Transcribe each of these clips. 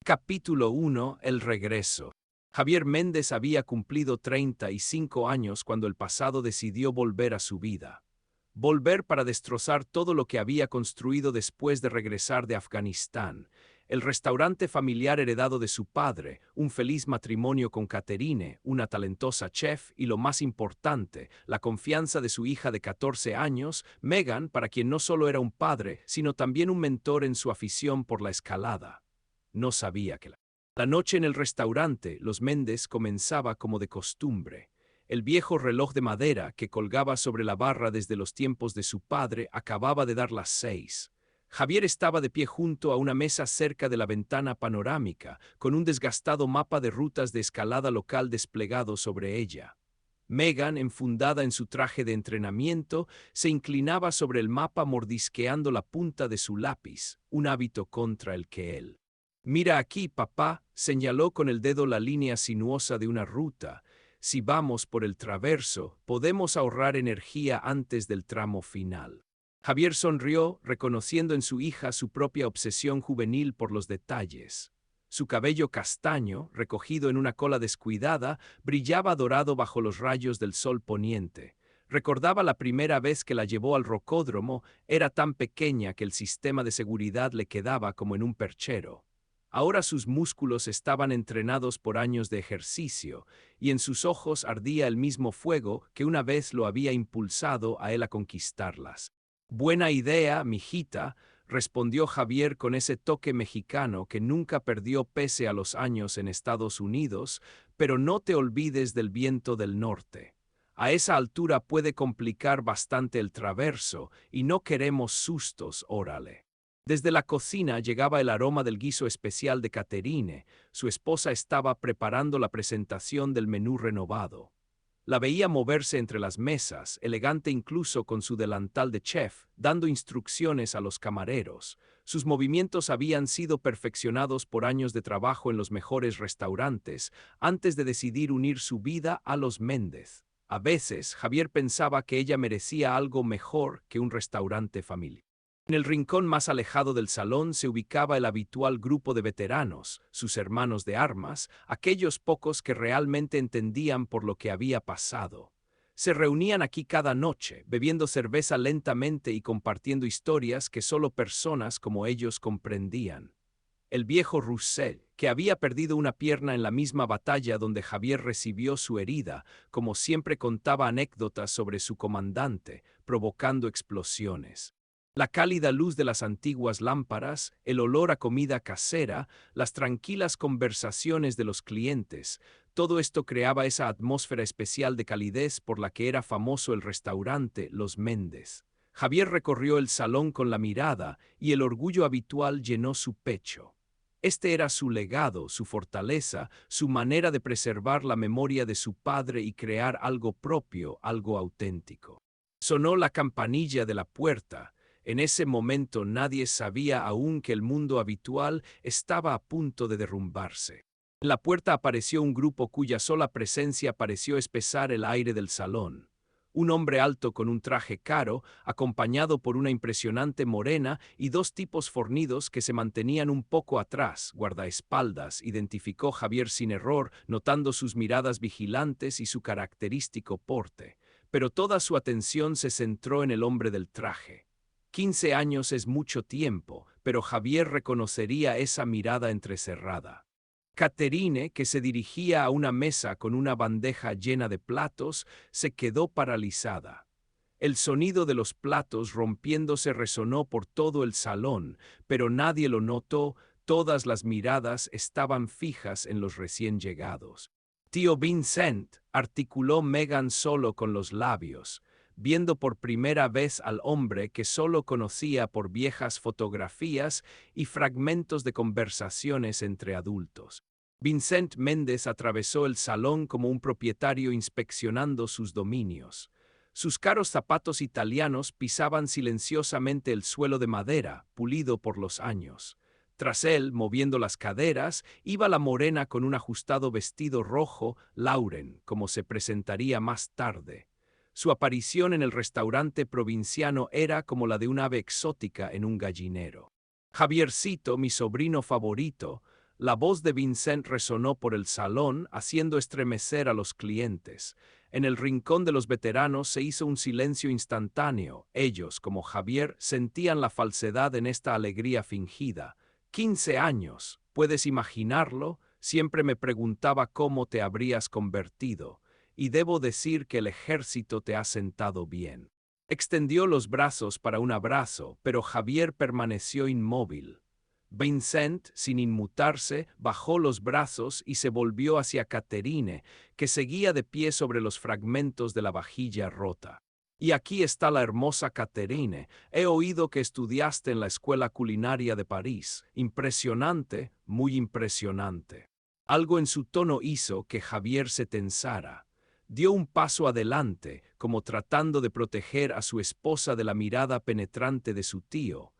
Capítulo 1. El regreso. Javier Méndez había cumplido 35 años cuando el pasado decidió volver a su vida. Volver para destrozar todo lo que había construido después de regresar de Afganistán. El restaurante familiar heredado de su padre, un feliz matrimonio con Caterine, una talentosa chef y, lo más importante, la confianza de su hija de 14 años, Megan, para quien no solo era un padre, sino también un mentor en su afición por la escalada. No sabía que la noche en el restaurante Los Méndez comenzaba como de costumbre. El viejo reloj de madera que colgaba sobre la barra desde los tiempos de su padre acababa de dar las 6. Javier estaba de pie junto a una mesa cerca de la ventana panorámica, con un desgastado mapa de rutas de escalada local desplegado sobre ella. Megan, enfundada en su traje de entrenamiento, se inclinaba sobre el mapa mordisqueando la punta de su lápiz, un hábito contra el que él. «Mira aquí, papá», señaló con el dedo la línea sinuosa de una ruta. «Si vamos por el traverso, podemos ahorrar energía antes del tramo final». Javier sonrió, reconociendo en su hija su propia obsesión juvenil por los detalles. Su cabello castaño, recogido en una cola descuidada, brillaba dorado bajo los rayos del sol poniente. Recordaba la primera vez que la llevó al rocódromo. Era tan pequeña que el sistema de seguridad le quedaba como en un perchero. Ahora sus músculos estaban entrenados por años de ejercicio, y en sus ojos ardía el mismo fuego que una vez lo había impulsado a él a conquistarlas. «Buena idea, mijita», respondió Javier con ese toque mexicano que nunca perdió pese a los años en Estados Unidos, «pero no te olvides del viento del norte. A esa altura puede complicar bastante el traverso, y no queremos sustos, órale». Desde la cocina llegaba el aroma del guiso especial de Caterine. Su esposa estaba preparando la presentación del menú renovado. La veía moverse entre las mesas, elegante incluso con su delantal de chef, dando instrucciones a los camareros. Sus movimientos habían sido perfeccionados por años de trabajo en los mejores restaurantes, antes de decidir unir su vida a los Méndez. A veces, Javier pensaba que ella merecía algo mejor que un restaurante familiar. En el rincón más alejado del salón se ubicaba el habitual grupo de veteranos, sus hermanos de armas, aquellos pocos que realmente entendían por lo que había pasado. Se reunían aquí cada noche, bebiendo cerveza lentamente y compartiendo historias que solo personas como ellos comprendían. El viejo Roussel, que había perdido una pierna en la misma batalla donde Javier recibió su herida, como siempre contaba anécdotas sobre su comandante, provocando explosiones. La cálida luz de las antiguas lámparas, el olor a comida casera, las tranquilas conversaciones de los clientes, todo esto creaba esa atmósfera especial de calidez por la que era famoso el restaurante Los Méndez. Javier recorrió el salón con la mirada y el orgullo habitual llenó su pecho. Este era su legado, su fortaleza, su manera de preservar la memoria de su padre y crear algo propio, algo auténtico. Sonó la campanilla de la puerta. En ese momento nadie sabía aún que el mundo habitual estaba a punto de derrumbarse. En la puerta apareció un grupo cuya sola presencia pareció espesar el aire del salón. Un hombre alto con un traje caro, acompañado por una impresionante morena y dos tipos fornidos que se mantenían un poco atrás, guardaespaldas, identificó Javier sin error, notando sus miradas vigilantes y su característico porte. Pero toda su atención se centró en el hombre del traje. 15 años es mucho tiempo, pero Javier reconocería esa mirada entrecerrada. Caterine, que se dirigía a una mesa con una bandeja llena de platos, se quedó paralizada. El sonido de los platos rompiéndose resonó por todo el salón, pero nadie lo notó. Todas las miradas estaban fijas en los recién llegados. «Tío Vincent», articuló Megan solo con los labios, viendo por primera vez al hombre que solo conocía por viejas fotografías y fragmentos de conversaciones entre adultos. Vincent Méndez atravesó el salón como un propietario inspeccionando sus dominios. Sus caros zapatos italianos pisaban silenciosamente el suelo de madera, pulido por los años. Tras él, moviendo las caderas, iba la morena con un ajustado vestido rojo, Lauren, como se presentaría más tarde. Su aparición en el restaurante provinciano era como la de un ave exótica en un gallinero. «Javiercito, mi sobrino favorito», La voz de Vincent resonó por el salón, haciendo estremecer a los clientes. En el rincón de los veteranos se hizo un silencio instantáneo. Ellos, como Javier, sentían la falsedad en esta alegría fingida. 15 años, ¿puedes imaginarlo? Siempre me preguntaba cómo te habrías convertido, y debo decir que el ejército te ha sentado bien. Extendió los brazos para un abrazo, pero Javier permaneció inmóvil. Vincent, sin inmutarse, bajó los brazos y se volvió hacia Catherine, que seguía de pie sobre los fragmentos de la vajilla rota. Y aquí está la hermosa Catherine. He oído que estudiaste en la Escuela Culinaria de París. Impresionante, muy impresionante. Algo en su tono hizo que Javier se tensara. Dio un paso adelante, como tratando de proteger a su esposa de la mirada penetrante de su tío.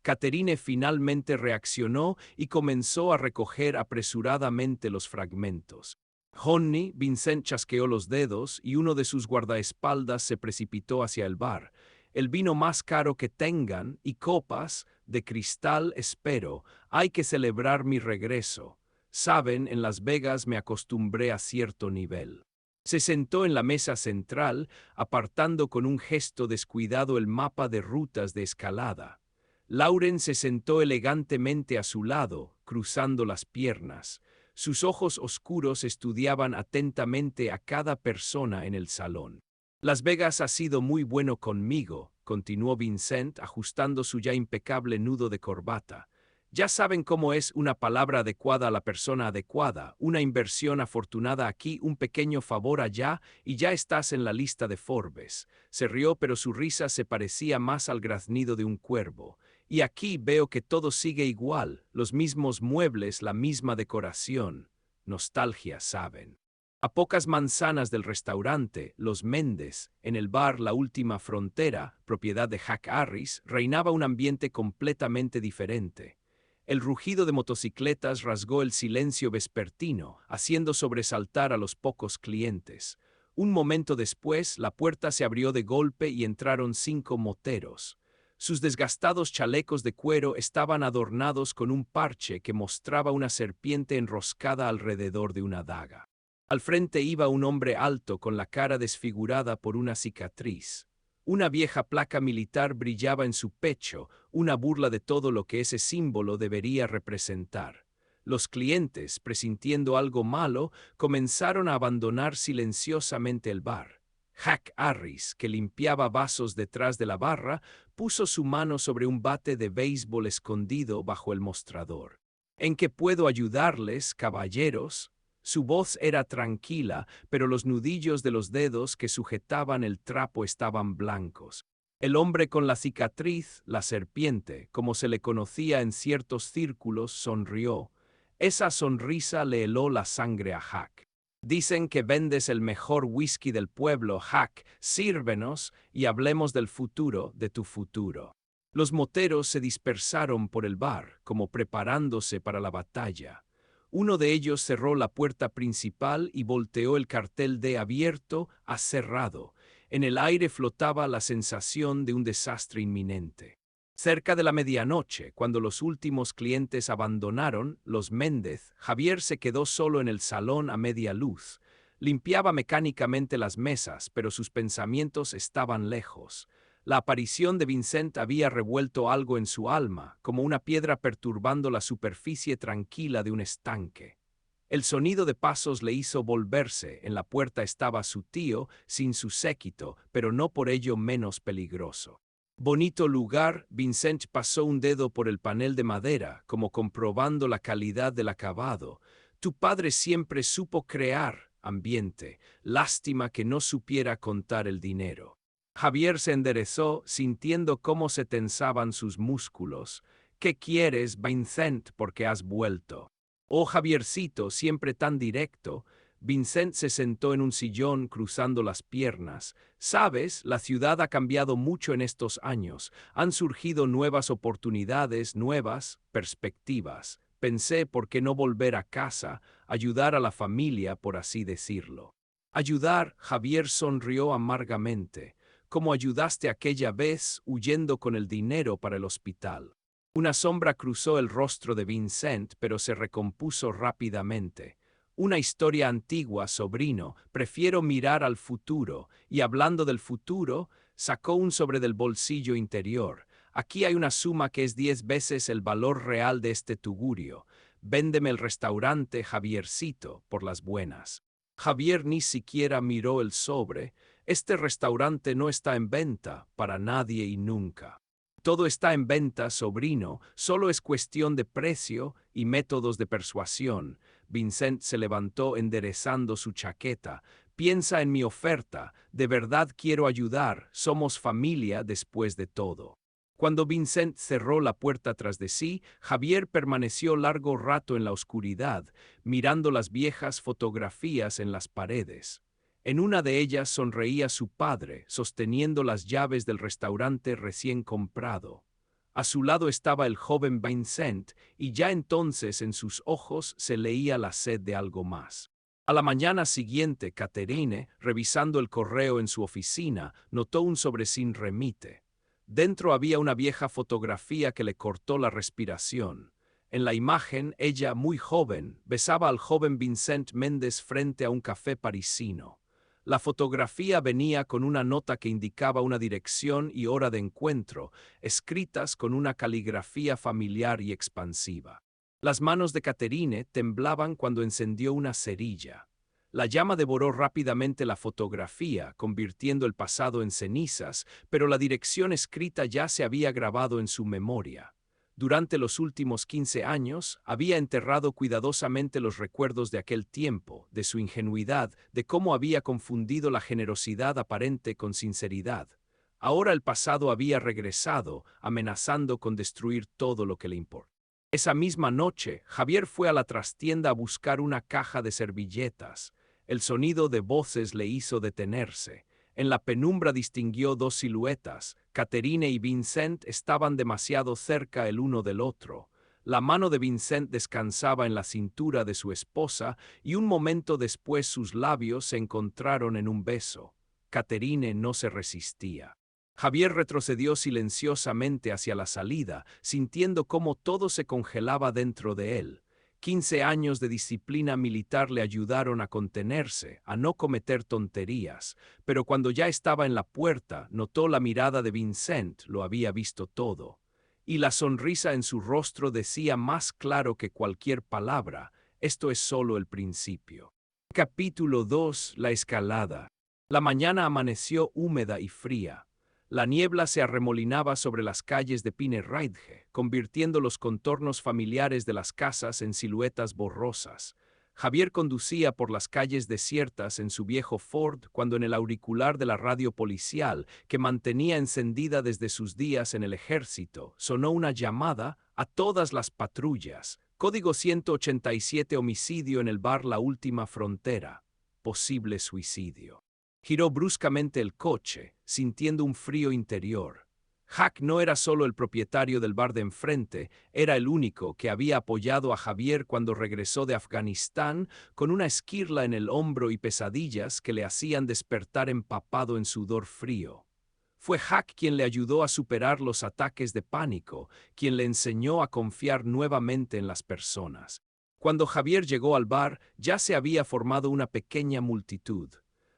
Catherine finalmente reaccionó y comenzó a recoger apresuradamente los fragmentos. Johnny, Vincent chasqueó los dedos y uno de sus guardaespaldas se precipitó hacia el bar. El vino más caro que tengan y copas de cristal espero. Hay que celebrar mi regreso. Saben, en Las Vegas me acostumbré a cierto nivel. Se sentó en la mesa central, apartando con un gesto descuidado el mapa de rutas de escalada. Lauren se sentó elegantemente a su lado, cruzando las piernas. Sus ojos oscuros estudiaban atentamente a cada persona en el salón. Las Vegas ha sido muy bueno conmigo, continuó Vincent, ajustando su ya impecable nudo de corbata. Ya saben cómo es una palabra adecuada a la persona adecuada, una inversión afortunada aquí, un pequeño favor allá, y ya estás en la lista de Forbes. Se rió, pero su risa se parecía más al graznido de un cuervo. Y aquí veo que todo sigue igual, los mismos muebles, la misma decoración. Nostalgia, saben. A pocas manzanas del restaurante, Los Méndez, en el bar La Última Frontera, propiedad de Jack Harris, reinaba un ambiente completamente diferente. El rugido de motocicletas rasgó el silencio vespertino, haciendo sobresaltar a los pocos clientes. Un momento después, la puerta se abrió de golpe y entraron 5 moteros. Sus desgastados chalecos de cuero estaban adornados con un parche que mostraba una serpiente enroscada alrededor de una daga. Al frente iba un hombre alto con la cara desfigurada por una cicatriz. Una vieja placa militar brillaba en su pecho, una burla de todo lo que ese símbolo debería representar. Los clientes, presintiendo algo malo, comenzaron a abandonar silenciosamente el bar. Jack Harris, que limpiaba vasos detrás de la barra, puso su mano sobre un bate de béisbol escondido bajo el mostrador. ¿En qué puedo ayudarles, caballeros? Su voz era tranquila, pero los nudillos de los dedos que sujetaban el trapo estaban blancos. El hombre con la cicatriz, la serpiente, como se le conocía en ciertos círculos, sonrió. Esa sonrisa le heló la sangre a Jack. Dicen que vendes el mejor whisky del pueblo, Jack. Sírvenos y hablemos del futuro, de tu futuro. Los moteros se dispersaron por el bar, como preparándose para la batalla. Uno de ellos cerró la puerta principal y volteó el cartel de abierto a cerrado. En el aire flotaba la sensación de un desastre inminente. Cerca de la medianoche, cuando los últimos clientes abandonaron Los Méndez, Javier se quedó solo en el salón a media luz. Limpiaba mecánicamente las mesas, pero sus pensamientos estaban lejos. La aparición de Vincent había revuelto algo en su alma, como una piedra perturbando la superficie tranquila de un estanque. El sonido de pasos le hizo volverse. En la puerta estaba su tío, sin su séquito, pero no por ello menos peligroso. Bonito lugar. Vincent pasó un dedo por el panel de madera, como comprobando la calidad del acabado. Tu padre siempre supo crear ambiente. Lástima que no supiera contar el dinero. Javier se enderezó, sintiendo cómo se tensaban sus músculos. ¿Qué quieres, Vincent, porque has vuelto? Oh, Javiercito, siempre tan directo. Vincent se sentó en un sillón cruzando las piernas. Sabes, la ciudad ha cambiado mucho en estos años. Han surgido nuevas oportunidades, nuevas perspectivas. Pensé, ¿por qué no volver a casa, ayudar a la familia, por así decirlo? Ayudar, Javier sonrió amargamente. Como ayudaste aquella vez huyendo con el dinero para el hospital. Una sombra cruzó el rostro de Vincent, pero se recompuso rápidamente. Una historia antigua, sobrino, prefiero mirar al futuro, y hablando del futuro, sacó un sobre del bolsillo interior. Aquí hay una suma que es 10 veces el valor real de este tugurio. Véndeme el restaurante Javiercito por las buenas. Javier ni siquiera miró el sobre. Este restaurante no está en venta para nadie y nunca. Todo está en venta, sobrino, solo es cuestión de precio y métodos de persuasión. Vincent se levantó enderezando su chaqueta. Piensa en mi oferta, de verdad quiero ayudar, somos familia después de todo. Cuando Vincent cerró la puerta tras de sí, Javier permaneció largo rato en la oscuridad, mirando las viejas fotografías en las paredes. En una de ellas sonreía su padre, sosteniendo las llaves del restaurante recién comprado. A su lado estaba el joven Vincent, y ya entonces en sus ojos se leía la sed de algo más. A la mañana siguiente, Catherine, revisando el correo en su oficina, notó un sobre sin remite. Dentro había una vieja fotografía que le cortó la respiración. En la imagen, ella, muy joven, besaba al joven Vincent Méndez frente a un café parisino. La fotografía venía con una nota que indicaba una dirección y hora de encuentro, escritas con una caligrafía familiar y expansiva. Las manos de Catherine temblaban cuando encendió una cerilla. La llama devoró rápidamente la fotografía, convirtiendo el pasado en cenizas, pero la dirección escrita ya se había grabado en su memoria. Durante los últimos 15 años, había enterrado cuidadosamente los recuerdos de aquel tiempo, de su ingenuidad, de cómo había confundido la generosidad aparente con sinceridad. Ahora el pasado había regresado, amenazando con destruir todo lo que le importaba. Esa misma noche, Javier fue a la trastienda a buscar una caja de servilletas. El sonido de voces le hizo detenerse. En la penumbra distinguió dos siluetas. Catherine y Vincent estaban demasiado cerca el uno del otro. La mano de Vincent descansaba en la cintura de su esposa y un momento después sus labios se encontraron en un beso. Catherine no se resistía. Javier retrocedió silenciosamente hacia la salida, sintiendo cómo todo se congelaba dentro de él. 15 años de disciplina militar le ayudaron a contenerse, a no cometer tonterías, pero cuando ya estaba en la puerta, notó la mirada de Vincent, lo había visto todo. Y la sonrisa en su rostro decía más claro que cualquier palabra, esto es solo el principio. Capítulo 2. La escalada. La mañana amaneció húmeda y fría. La niebla se arremolinaba sobre las calles de Pinneridge, convirtiendo los contornos familiares de las casas en siluetas borrosas. Javier conducía por las calles desiertas en su viejo Ford cuando en el auricular de la radio policial, que mantenía encendida desde sus días en el ejército, sonó una llamada a todas las patrullas. Código 187, homicidio en el bar La Última Frontera. Posible suicidio. Giró bruscamente el coche, sintiendo un frío interior. Jack no era solo el propietario del bar de enfrente, era el único que había apoyado a Javier cuando regresó de Afganistán con una esquirla en el hombro y pesadillas que le hacían despertar empapado en sudor frío. Fue Jack quien le ayudó a superar los ataques de pánico, quien le enseñó a confiar nuevamente en las personas. Cuando Javier llegó al bar, ya se había formado una pequeña multitud.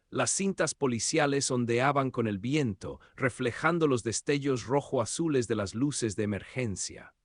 Las cintas policiales ondeaban con el viento, reflejando los destellos rojo-azules de las luces de emergencia.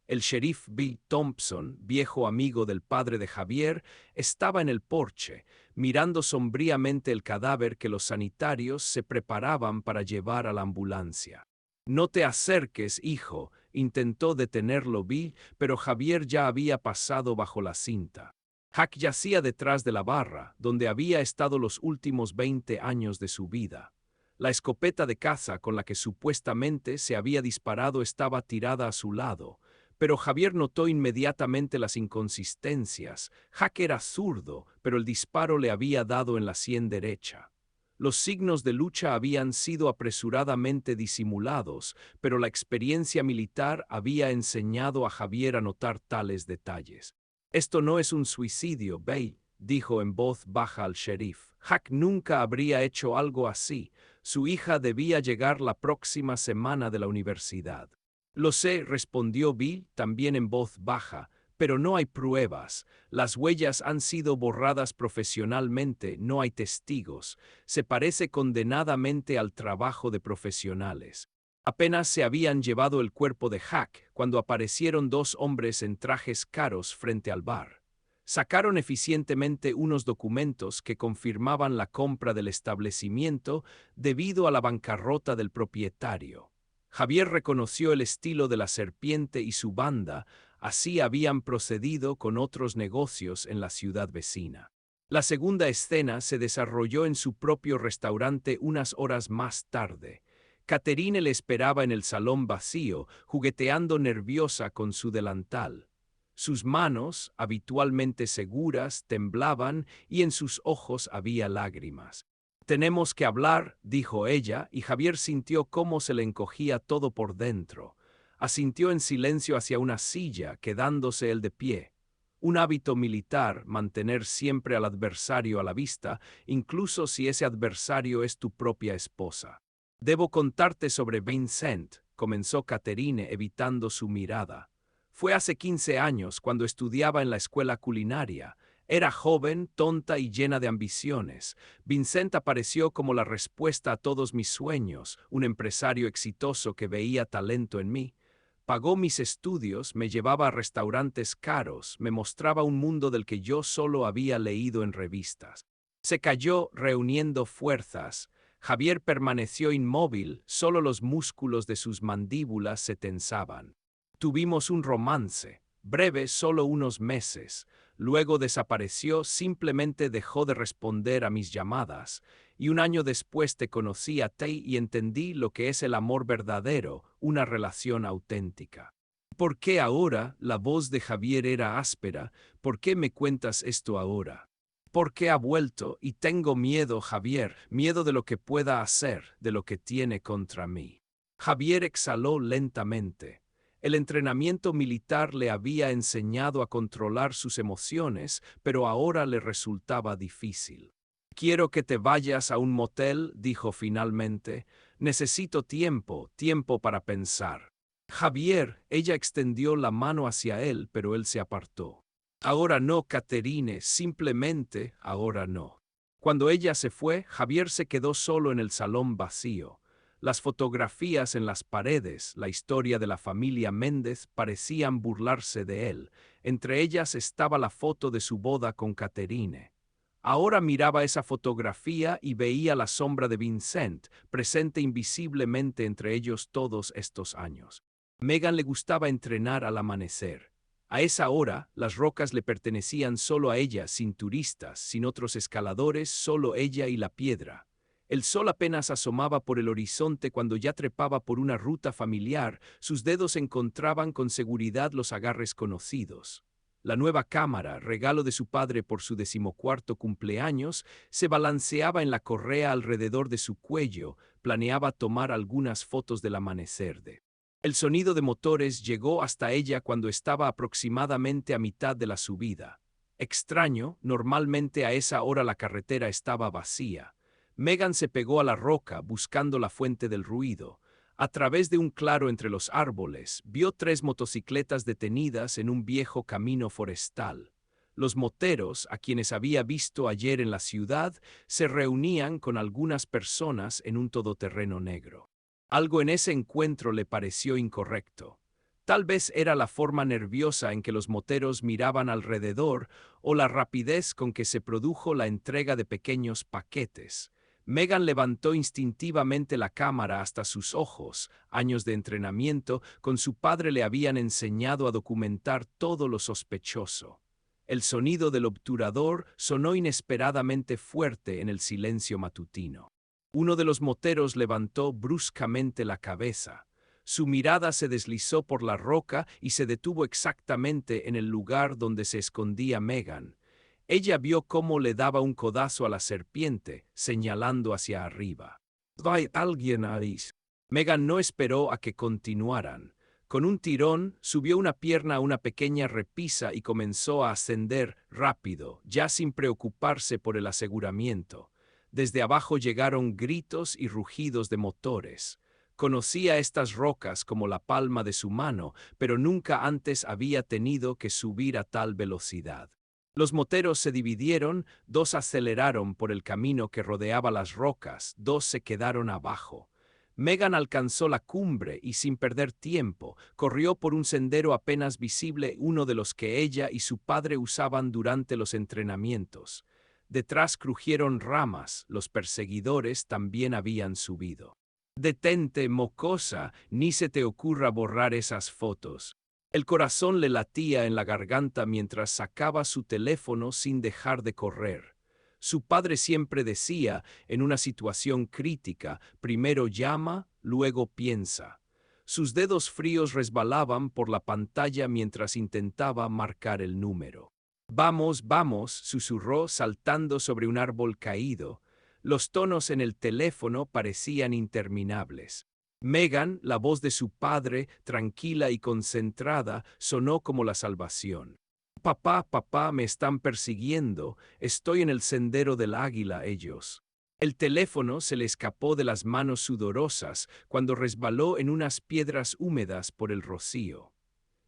El sheriff Bill Thompson, viejo amigo del padre de Javier, estaba en el porche, mirando sombríamente el cadáver que los sanitarios se preparaban para llevar a la ambulancia. «No te acerques, hijo», intentó detenerlo Bill, pero Javier ya había pasado bajo la cinta. Jack yacía detrás de la barra, donde había estado los últimos 20 años de su vida. La escopeta de caza con la que supuestamente se había disparado estaba tirada a su lado, pero Javier notó inmediatamente las inconsistencias. Jack era zurdo, pero el disparo le había dado en la sien derecha. Los signos de lucha habían sido apresuradamente disimulados, pero la experiencia militar había enseñado a Javier a notar tales detalles. «Esto no es un suicidio, Bay», dijo en voz baja al sheriff. Jack nunca habría hecho algo así. Su hija debía llegar la próxima semana de la universidad. Lo sé, respondió Bill, también en voz baja, pero no hay pruebas. Las huellas han sido borradas profesionalmente, no hay testigos. Se parece condenadamente al trabajo de profesionales. Apenas se habían llevado el cuerpo de Hack cuando aparecieron dos hombres en trajes caros frente al bar. Sacaron eficientemente unos documentos que confirmaban la compra del establecimiento debido a la bancarrota del propietario. Javier reconoció el estilo de la serpiente y su banda, así habían procedido con otros negocios en la ciudad vecina. La segunda escena se desarrolló en su propio restaurante unas horas más tarde. Catherine le esperaba en el salón vacío, jugueteando nerviosa con su delantal. Sus manos, habitualmente seguras, temblaban y en sus ojos había lágrimas. Tenemos que hablar, dijo ella, y Javier sintió cómo se le encogía todo por dentro. Asintió en silencio hacia una silla, quedándose él de pie. Un hábito militar, mantener siempre al adversario a la vista, incluso si ese adversario es tu propia esposa. Debo contarte sobre Vincent, comenzó Catherine, evitando su mirada. Fue hace 15 años, cuando estudiaba en la escuela culinaria. Era joven, tonta y llena de ambiciones. Vincent apareció como la respuesta a todos mis sueños, un empresario exitoso que veía talento en mí. Pagó mis estudios, me llevaba a restaurantes caros, me mostraba un mundo del que yo solo había leído en revistas. Se calló, reuniendo fuerzas. Javier permaneció inmóvil, solo los músculos de sus mandíbulas se tensaban. Tuvimos un romance, breve, solo unos meses. Luego desapareció, simplemente dejó de responder a mis llamadas, y un año después te conocí a ti y entendí lo que es el amor verdadero, una relación auténtica. ¿Por qué ahora? La voz de Javier era áspera. ¿Por qué me cuentas esto ahora? ¿Por qué ha vuelto? Y tengo miedo, Javier, miedo de lo que pueda hacer, de lo que tiene contra mí. Javier exhaló lentamente. El entrenamiento militar le había enseñado a controlar sus emociones, pero ahora le resultaba difícil. Quiero que te vayas a un motel, dijo finalmente. Necesito tiempo, tiempo para pensar. Javier, ella extendió la mano hacia él, pero él se apartó. Ahora no, Catherine, simplemente ahora no. Cuando ella se fue, Javier se quedó solo en el salón vacío. Las fotografías en las paredes, la historia de la familia Méndez parecían burlarse de él. Entre ellas estaba la foto de su boda con Catherine. Ahora miraba esa fotografía y veía la sombra de Vincent, presente invisiblemente entre ellos todos estos años. Megan le gustaba entrenar al amanecer. A esa hora, las rocas le pertenecían solo a ella, sin turistas, sin otros escaladores, solo ella y la piedra. El sol apenas asomaba por el horizonte cuando ya trepaba por una ruta familiar, sus dedos encontraban con seguridad los agarres conocidos. La nueva cámara, regalo de su padre por su 14º cumpleaños, se balanceaba en la correa alrededor de su cuello, planeaba tomar algunas fotos del amanecer de. El sonido de motores llegó hasta ella cuando estaba aproximadamente a mitad de la subida. Extraño, normalmente a esa hora la carretera estaba vacía. Megan se pegó a la roca buscando la fuente del ruido. A través de un claro entre los árboles, vio 3 motocicletas detenidas en un viejo camino forestal. Los moteros, a quienes había visto ayer en la ciudad, se reunían con algunas personas en un todoterreno negro. Algo en ese encuentro le pareció incorrecto. Tal vez era la forma nerviosa en que los moteros miraban alrededor o la rapidez con que se produjo la entrega de pequeños paquetes. Megan levantó instintivamente la cámara hasta sus ojos. Años de entrenamiento con su padre le habían enseñado a documentar todo lo sospechoso. El sonido del obturador sonó inesperadamente fuerte en el silencio matutino. Uno de los moteros levantó bruscamente la cabeza. Su mirada se deslizó por la roca y se detuvo exactamente en el lugar donde se escondía Megan. Ella vio cómo le daba un codazo a la serpiente, señalando hacia arriba. «¿Hay alguien ahí?» Megan no esperó a que continuaran. Con un tirón, subió una pierna a una pequeña repisa y comenzó a ascender rápido, ya sin preocuparse por el aseguramiento. Desde abajo llegaron gritos y rugidos de motores. Conocía estas rocas como la palma de su mano, pero nunca antes había tenido que subir a tal velocidad. Los moteros se dividieron, 2 aceleraron por el camino que rodeaba las rocas, 2 se quedaron abajo. Megan alcanzó la cumbre y sin perder tiempo, corrió por un sendero apenas visible, uno de los que ella y su padre usaban durante los entrenamientos. Detrás crujieron ramas, los perseguidores también habían subido. Detente, mocosa, ni se te ocurra borrar esas fotos. El corazón le latía en la garganta mientras sacaba su teléfono sin dejar de correr. Su padre siempre decía, en una situación crítica, primero llama, luego piensa. Sus dedos fríos resbalaban por la pantalla mientras intentaba marcar el número. Vamos, vamos, susurró saltando sobre un árbol caído. Los tonos en el teléfono parecían interminables. Megan, la voz de su padre, tranquila y concentrada, sonó como la salvación. Papá, papá, me están persiguiendo. Estoy en el sendero del águila, ellos. El teléfono se le escapó de las manos sudorosas cuando resbaló en unas piedras húmedas por el rocío.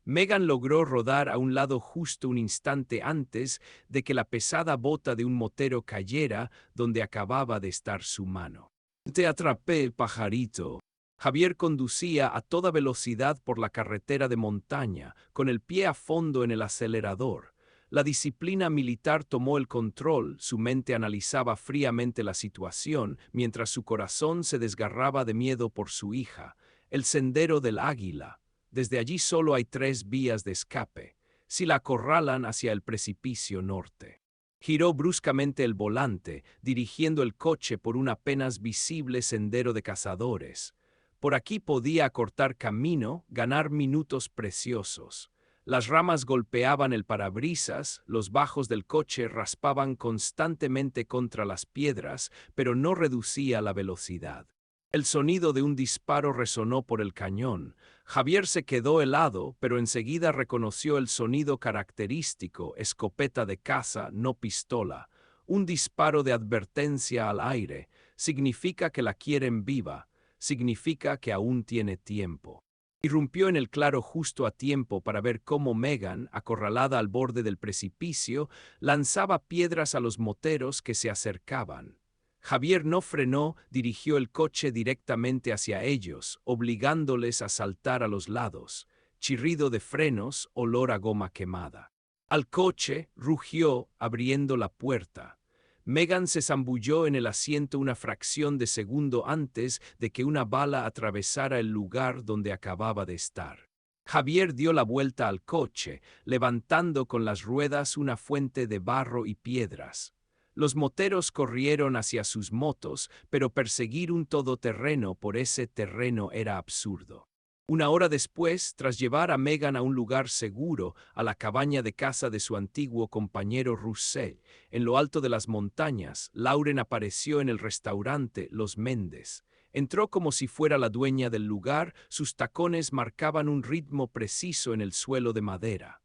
Megan logró rodar a un lado justo un instante antes de que la pesada bota de un motero cayera donde acababa de estar su mano. Te atrapé, pajarito. Javier conducía a toda velocidad por la carretera de montaña, con el pie a fondo en el acelerador. La disciplina militar tomó el control, su mente analizaba fríamente la situación, mientras su corazón se desgarraba de miedo por su hija. El sendero del águila. Desde allí solo hay 3 vías de escape, si la acorralan hacia el precipicio norte. Giró bruscamente el volante, dirigiendo el coche por un apenas visible sendero de cazadores. Por aquí podía acortar camino, ganar minutos preciosos. Las ramas golpeaban el parabrisas, los bajos del coche raspaban constantemente contra las piedras, pero no reducía la velocidad. El sonido de un disparo resonó por el cañón. Javier se quedó helado, pero enseguida reconoció el sonido característico, escopeta de caza, no pistola. Un disparo de advertencia al aire. Significa que la quieren viva. Significa que aún tiene tiempo. Irrumpió en el claro justo a tiempo para ver cómo Megan, acorralada al borde del precipicio, lanzaba piedras a los moteros que se acercaban. Javier no frenó, dirigió el coche directamente hacia ellos, obligándoles a saltar a los lados. Chirrido de frenos, olor a goma quemada. Al coche, rugió, abriendo la puerta. Megan se zambulló en el asiento una fracción de segundo antes de que una bala atravesara el lugar donde acababa de estar. Javier dio la vuelta al coche, levantando con las ruedas una fuente de barro y piedras. Los moteros corrieron hacia sus motos, pero perseguir un todoterreno por ese terreno era absurdo. Una hora después, tras llevar a Megan a un lugar seguro, a la cabaña de caza de su antiguo compañero Roussel, en lo alto de las montañas, Lauren apareció en el restaurante Los Méndez. Entró como si fuera la dueña del lugar, sus tacones marcaban un ritmo preciso en el suelo de madera.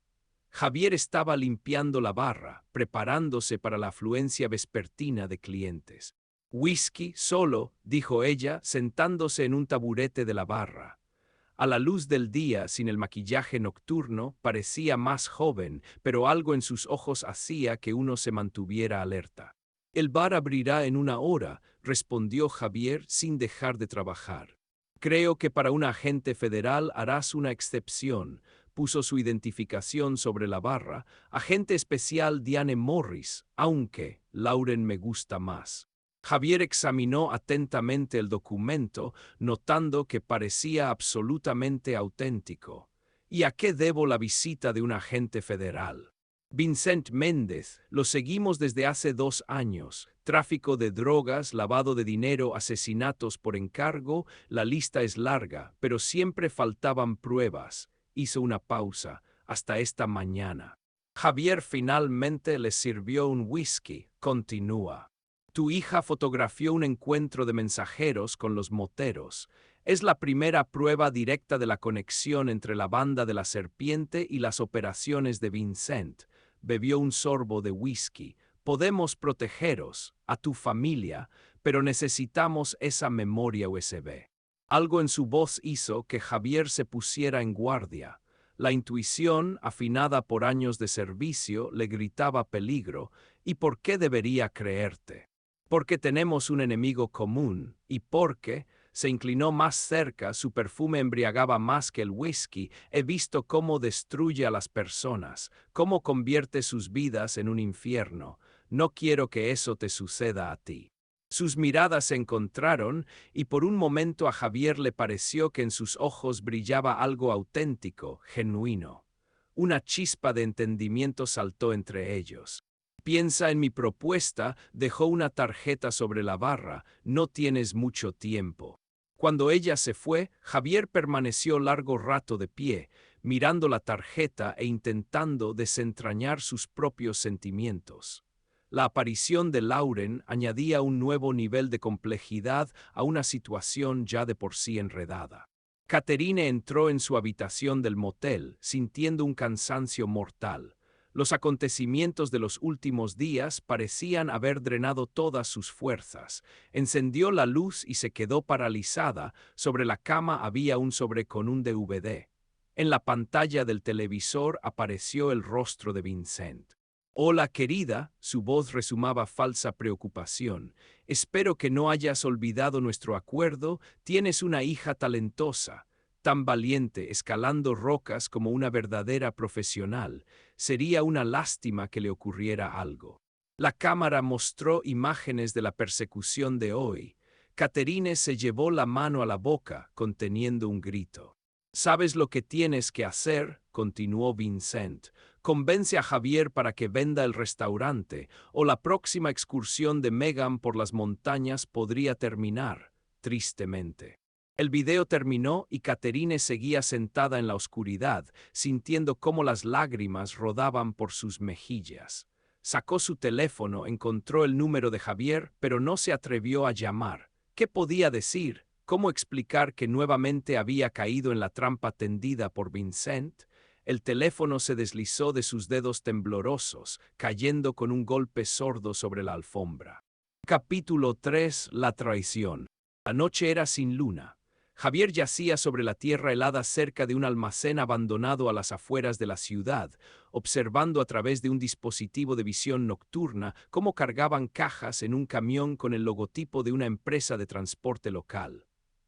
Javier estaba limpiando la barra, preparándose para la afluencia vespertina de clientes. «Whisky, solo», dijo ella, sentándose en un taburete de la barra. A la luz del día, sin el maquillaje nocturno, parecía más joven, pero algo en sus ojos hacía que uno se mantuviera alerta. «El bar abrirá en 1 hora», respondió Javier sin dejar de trabajar. «Creo que para un agente federal harás una excepción», puso su identificación sobre la barra, agente especial Diane Morris, aunque Lauren me gusta más. Javier examinó atentamente el documento, notando que parecía absolutamente auténtico. ¿Y a qué debo la visita de un agente federal? Vincent Méndez, lo seguimos desde hace 2 años. Tráfico de drogas, lavado de dinero, asesinatos por encargo, la lista es larga, pero siempre faltaban pruebas. Hizo una pausa, hasta esta mañana. Javier finalmente le sirvió un whisky. Continúa. Tu hija fotografió un encuentro de mensajeros con los moteros. Es la primera prueba directa de la conexión entre la banda de la serpiente y las operaciones de Vincent. Bebió un sorbo de whisky. Podemos protegeros, a tu familia, pero necesitamos esa memoria USB. Algo en su voz hizo que Javier se pusiera en guardia. La intuición, afinada por años de servicio, le gritaba peligro. ¿Y por qué debería creerte? Porque tenemos un enemigo común, y porque se inclinó más cerca, su perfume embriagaba más que el whisky. He visto cómo destruye a las personas, cómo convierte sus vidas en un infierno. No quiero que eso te suceda a ti. Sus miradas se encontraron y por un momento a Javier le pareció que en sus ojos brillaba algo auténtico, genuino. Una chispa de entendimiento saltó entre ellos. Piensa en mi propuesta, dejó una tarjeta sobre la barra, no tienes mucho tiempo. Cuando ella se fue, Javier permaneció largo rato de pie, mirando la tarjeta e intentando desentrañar sus propios sentimientos. La aparición de Lauren añadía un nuevo nivel de complejidad a una situación ya de por sí enredada. Catherine entró en su habitación del motel, sintiendo un cansancio mortal. Los acontecimientos de los últimos días parecían haber drenado todas sus fuerzas. Encendió la luz y se quedó paralizada. Sobre la cama había un sobre con un DVD. En la pantalla del televisor apareció el rostro de Vincent. Hola, querida, su voz resumaba falsa preocupación. Espero que no hayas olvidado nuestro acuerdo. Tienes una hija talentosa, tan valiente, escalando rocas como una verdadera profesional. Sería una lástima que le ocurriera algo. La cámara mostró imágenes de la persecución de hoy. Catherine se llevó la mano a la boca, conteniendo un grito. ¿Sabes lo que tienes que hacer?, continuó Vincent. Convence a Javier para que venda el restaurante, o la próxima excursión de Megan por las montañas podría terminar, tristemente. El video terminó y Catherine seguía sentada en la oscuridad, sintiendo cómo las lágrimas rodaban por sus mejillas. Sacó su teléfono, encontró el número de Javier, pero no se atrevió a llamar. ¿Qué podía decir? ¿Cómo explicar que nuevamente había caído en la trampa tendida por Vincent? El teléfono se deslizó de sus dedos temblorosos, cayendo con un golpe sordo sobre la alfombra. Capítulo 3. La traición. La noche era sin luna. Javier yacía sobre la tierra helada cerca de un almacén abandonado a las afueras de la ciudad, observando a través de un dispositivo de visión nocturna cómo cargaban cajas en un camión con el logotipo de una empresa de transporte local.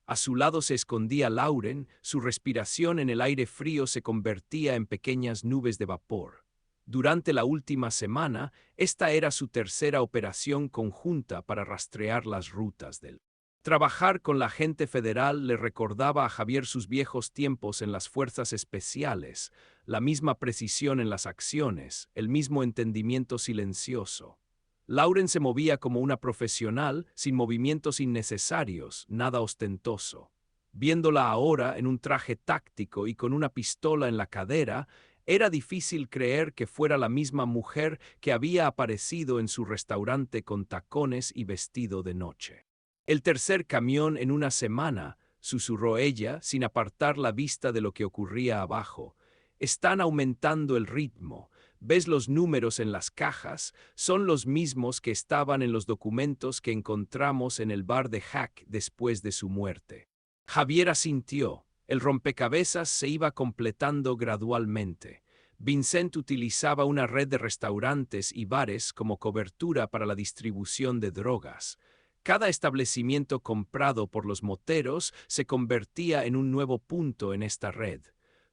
A su lado se escondía Lauren, su respiración en el aire frío se convertía en pequeñas nubes de vapor. Durante la última semana, esta era su tercera operación conjunta para rastrear las rutas del. Trabajar con la agente federal le recordaba a Javier sus viejos tiempos en las fuerzas especiales, la misma precisión en las acciones, el mismo entendimiento silencioso. Lauren se movía como una profesional, sin movimientos innecesarios, nada ostentoso. Viéndola ahora en un traje táctico y con una pistola en la cadera, era difícil creer que fuera la misma mujer que había aparecido en su restaurante con tacones y vestido de noche. El tercer camión en una semana, susurró ella, sin apartar la vista de lo que ocurría abajo. Están aumentando el ritmo. ¿Ves los números en las cajas? Son los mismos que estaban en los documentos que encontramos en el bar de Hack después de su muerte. Javier asintió. El rompecabezas se iba completando gradualmente. Vincent utilizaba una red de restaurantes y bares como cobertura para la distribución de drogas. Cada establecimiento comprado por los moteros se convertía en un nuevo punto en esta red.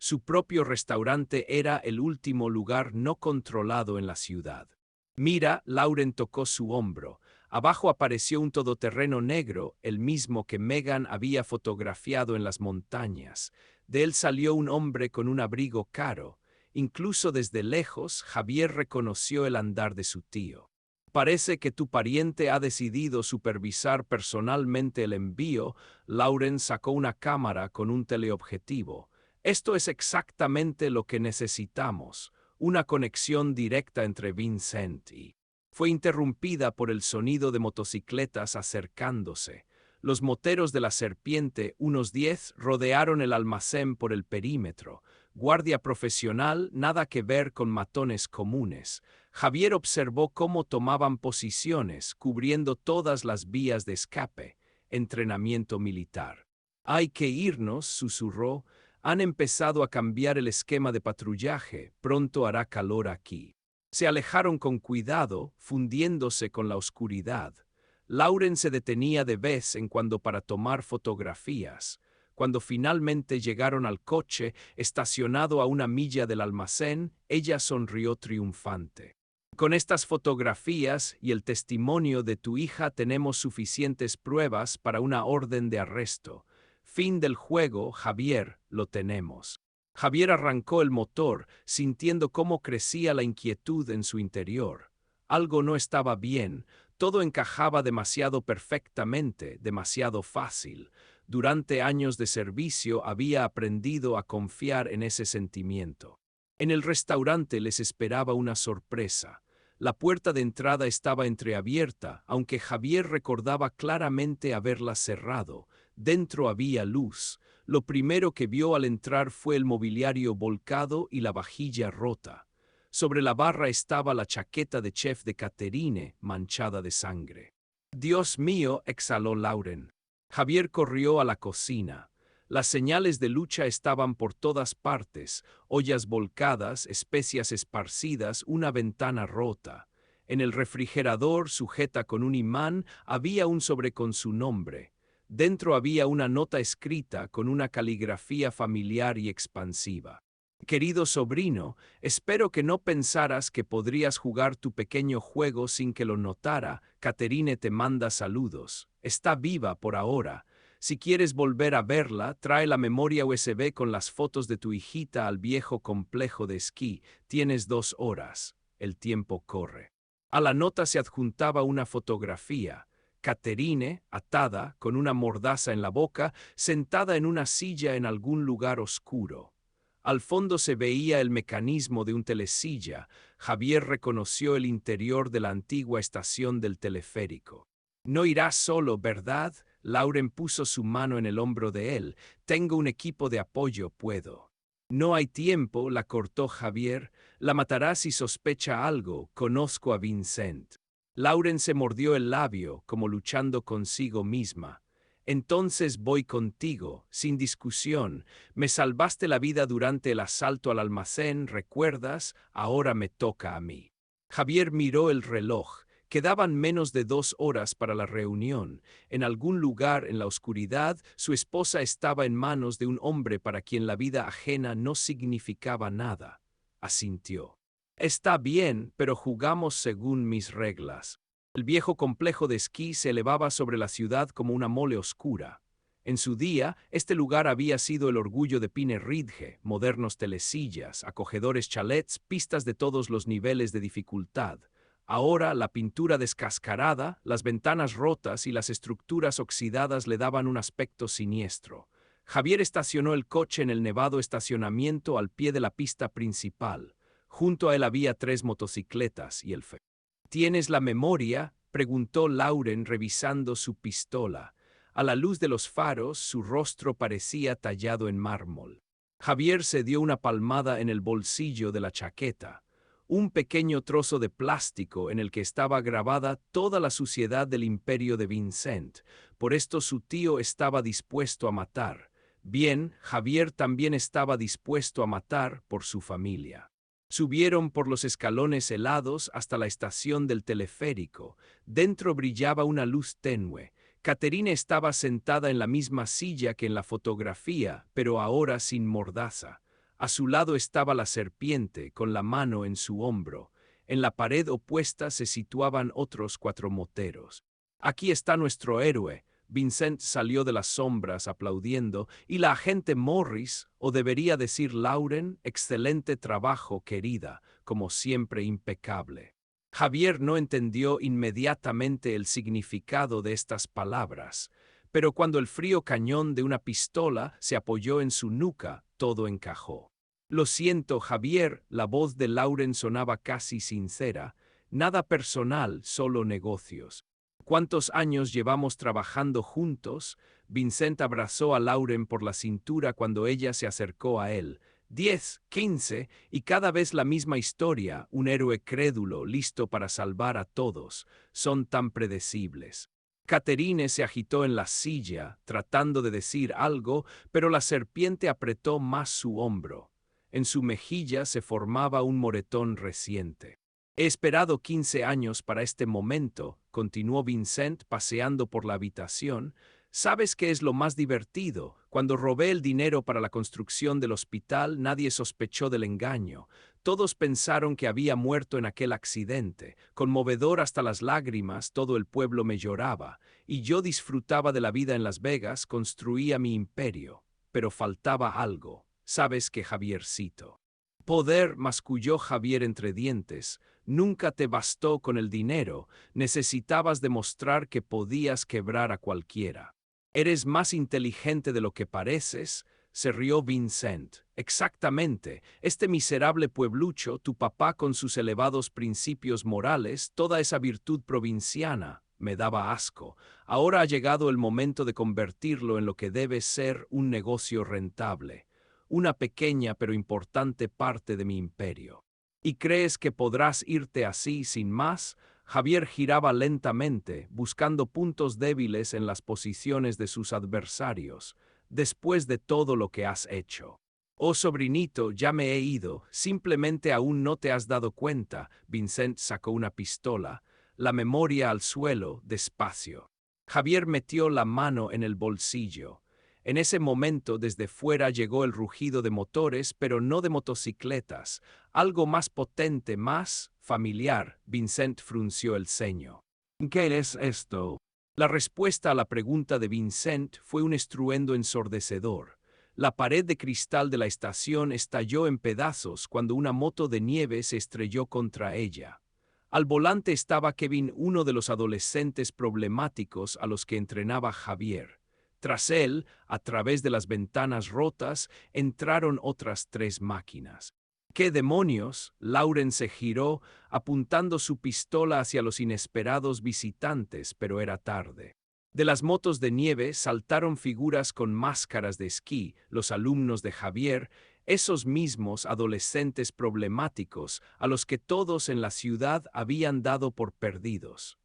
Su propio restaurante era el último lugar no controlado en la ciudad. Mira, Lauren tocó su hombro. Abajo apareció un todoterreno negro, el mismo que Megan había fotografiado en las montañas. De él salió un hombre con un abrigo caro. Incluso desde lejos, Javier reconoció el andar de su tío. Parece que tu pariente ha decidido supervisar personalmente el envío. Lauren sacó una cámara con un teleobjetivo. Esto es exactamente lo que necesitamos, una conexión directa entre Vincent y. Fue interrumpida por el sonido de motocicletas acercándose. Los moteros de la Serpiente, unos 10, rodearon el almacén por el perímetro. Guardia profesional, nada que ver con matones comunes. Javier observó cómo tomaban posiciones, cubriendo todas las vías de escape. Entrenamiento militar. Hay que irnos, susurró. Han empezado a cambiar el esquema de patrullaje. Pronto hará calor aquí. Se alejaron con cuidado, fundiéndose con la oscuridad. Lauren se detenía de vez en cuando para tomar fotografías. Cuando finalmente llegaron al coche, estacionado a una milla del almacén, ella sonrió triunfante. Con estas fotografías y el testimonio de tu hija tenemos suficientes pruebas para una orden de arresto. Fin del juego, Javier, lo tenemos. Javier arrancó el motor, sintiendo cómo crecía la inquietud en su interior. Algo no estaba bien, todo encajaba demasiado perfectamente, demasiado fácil. Durante años de servicio había aprendido a confiar en ese sentimiento. En el restaurante les esperaba una sorpresa. La puerta de entrada estaba entreabierta, aunque Javier recordaba claramente haberla cerrado. Dentro había luz. Lo primero que vio al entrar fue el mobiliario volcado y la vajilla rota. Sobre la barra estaba la chaqueta de chef de Catherine, manchada de sangre. «Dios mío», exhaló Lauren. Javier corrió a la cocina. Las señales de lucha estaban por todas partes: ollas volcadas, especias esparcidas, una ventana rota. En el refrigerador, sujeta con un imán, había un sobre con su nombre. Dentro había una nota escrita con una caligrafía familiar y expansiva. «Querido sobrino, espero que no pensaras que podrías jugar tu pequeño juego sin que lo notara. Catherine te manda saludos. Está viva por ahora. Si quieres volver a verla, trae la memoria USB con las fotos de tu hijita al viejo complejo de esquí. Tienes 2 horas. El tiempo corre». A la nota se adjuntaba una fotografía. Catherine, atada, con una mordaza en la boca, sentada en una silla en algún lugar oscuro. Al fondo se veía el mecanismo de un telesilla. Javier reconoció el interior de la antigua estación del teleférico. «No irás solo, ¿verdad?». Lauren puso su mano en el hombro de él. «Tengo un equipo de apoyo, puedo». «No hay tiempo», la cortó Javier. «La matará si sospecha algo. Conozco a Vincent». Lauren se mordió el labio, como luchando consigo misma. «Entonces voy contigo, sin discusión. Me salvaste la vida durante el asalto al almacén, ¿recuerdas? Ahora me toca a mí». Javier miró el reloj. Quedaban menos de 2 horas para la reunión. En algún lugar en la oscuridad, su esposa estaba en manos de un hombre para quien la vida ajena no significaba nada. Asintió. «Está bien, pero jugamos según mis reglas». El viejo complejo de esquí se elevaba sobre la ciudad como una mole oscura. En su día, este lugar había sido el orgullo de Pine Ridge: modernos telesillas, acogedores chalets, pistas de todos los niveles de dificultad. Ahora la pintura descascarada, las ventanas rotas y las estructuras oxidadas le daban un aspecto siniestro. Javier estacionó el coche en el nevado estacionamiento al pie de la pista principal. Junto a él había 3 motocicletas y el fe. «¿Tienes la memoria?», preguntó Lauren revisando su pistola. A la luz de los faros, su rostro parecía tallado en mármol. Javier se dio una palmada en el bolsillo de la chaqueta. Un pequeño trozo de plástico en el que estaba grabada toda la suciedad del imperio de Vincent. Por esto su tío estaba dispuesto a matar. Bien, Javier también estaba dispuesto a matar por su familia. Subieron por los escalones helados hasta la estación del teleférico. Dentro brillaba una luz tenue. Catherine estaba sentada en la misma silla que en la fotografía, pero ahora sin mordaza. A su lado estaba la serpiente, con la mano en su hombro. En la pared opuesta se situaban otros 4 moteros. «Aquí está nuestro héroe». Vincent salió de las sombras aplaudiendo, y la agente Morris, o debería decir Lauren, «excelente trabajo, querida, como siempre impecable». Javier no entendió inmediatamente el significado de estas palabras, pero cuando el frío cañón de una pistola se apoyó en su nuca, todo encajó. «Lo siento, Javier», la voz de Lauren sonaba casi sincera. «Nada personal, solo negocios». «¿Cuántos años llevamos trabajando juntos?». Vincent abrazó a Lauren por la cintura cuando ella se acercó a él. 10, 15, y cada vez la misma historia: un héroe crédulo, listo para salvar a todos. Son tan predecibles. Catherine se agitó en la silla, tratando de decir algo, pero la serpiente apretó más su hombro. En su mejilla se formaba un moretón reciente. He esperado 15 años para este momento, continuó Vincent paseando por la habitación. ¿Sabes qué es lo más divertido? Cuando robé el dinero para la construcción del hospital, nadie sospechó del engaño. Todos pensaron que había muerto en aquel accidente. Conmovedor hasta las lágrimas, todo el pueblo me lloraba, y yo disfrutaba de la vida en Las Vegas, construía mi imperio. Pero faltaba algo. ¿Sabes qué, Javiercito? Poder, masculló Javier entre dientes. Nunca te bastó con el dinero, necesitabas demostrar que podías quebrar a cualquiera. Eres más inteligente de lo que pareces, se rió Vincent. Exactamente, este miserable pueblucho, tu papá con sus elevados principios morales, toda esa virtud provinciana, me daba asco. Ahora ha llegado el momento de convertirlo en lo que debe ser un negocio rentable, una pequeña pero importante parte de mi imperio. ¿Y crees que podrás irte así sin más? Javier giraba lentamente, buscando puntos débiles en las posiciones de sus adversarios. Después de todo lo que has hecho. Oh, sobrinito, ya me he ido, simplemente aún no te has dado cuenta. Vincent sacó una pistola, la memoria al suelo, despacio. Javier metió la mano en el bolsillo. En ese momento desde fuera llegó el rugido de motores, pero no de motocicletas, algo más potente, más familiar. Vincent frunció el ceño. ¿Qué es esto? La respuesta a la pregunta de Vincent fue un estruendo ensordecedor. La pared de cristal de la estación estalló en pedazos cuando una moto de nieve se estrelló contra ella. Al volante estaba Kevin, uno de los adolescentes problemáticos a los que entrenaba Javier. Tras él, a través de las ventanas rotas, entraron otras 3 máquinas. ¿Qué demonios? Lauren se giró, apuntando su pistola hacia los inesperados visitantes, pero era tarde. De las motos de nieve saltaron figuras con máscaras de esquí, los alumnos de Javier, esos mismos adolescentes problemáticos a los que todos en la ciudad habían dado por perdidos.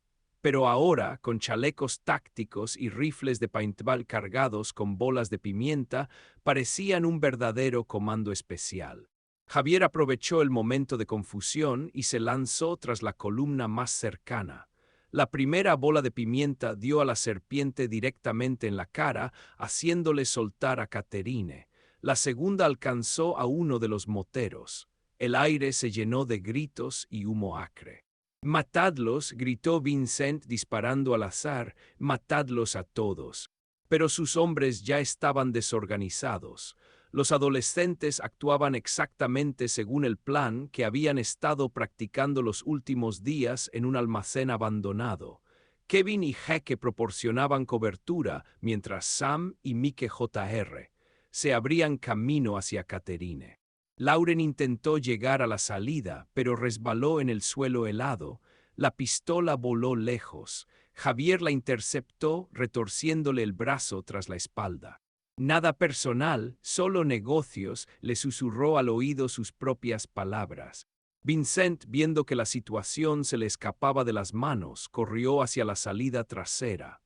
Pero ahora, con chalecos tácticos y rifles de paintball cargados con bolas de pimienta, parecían un verdadero comando especial. Javier aprovechó el momento de confusión y se lanzó tras la columna más cercana. La primera bola de pimienta dio a la serpiente directamente en la cara, haciéndole soltar a Catherine. La segunda alcanzó a uno de los moteros. El aire se llenó de gritos y humo acre. «Matadlos», gritó Vincent disparando al azar, «matadlos a todos». Pero sus hombres ya estaban desorganizados. Los adolescentes actuaban exactamente según el plan que habían estado practicando los últimos días en un almacén abandonado. Kevin y Heike proporcionaban cobertura, mientras Sam y Mike Jr. se abrían camino hacia Catherine. Lauren intentó llegar a la salida, pero resbaló en el suelo helado. La pistola voló lejos. Javier la interceptó, retorciéndole el brazo tras la espalda. Nada personal, solo negocios, le susurró al oído sus propias palabras. Vincent, viendo que la situación se le escapaba de las manos, corrió hacia la salida trasera.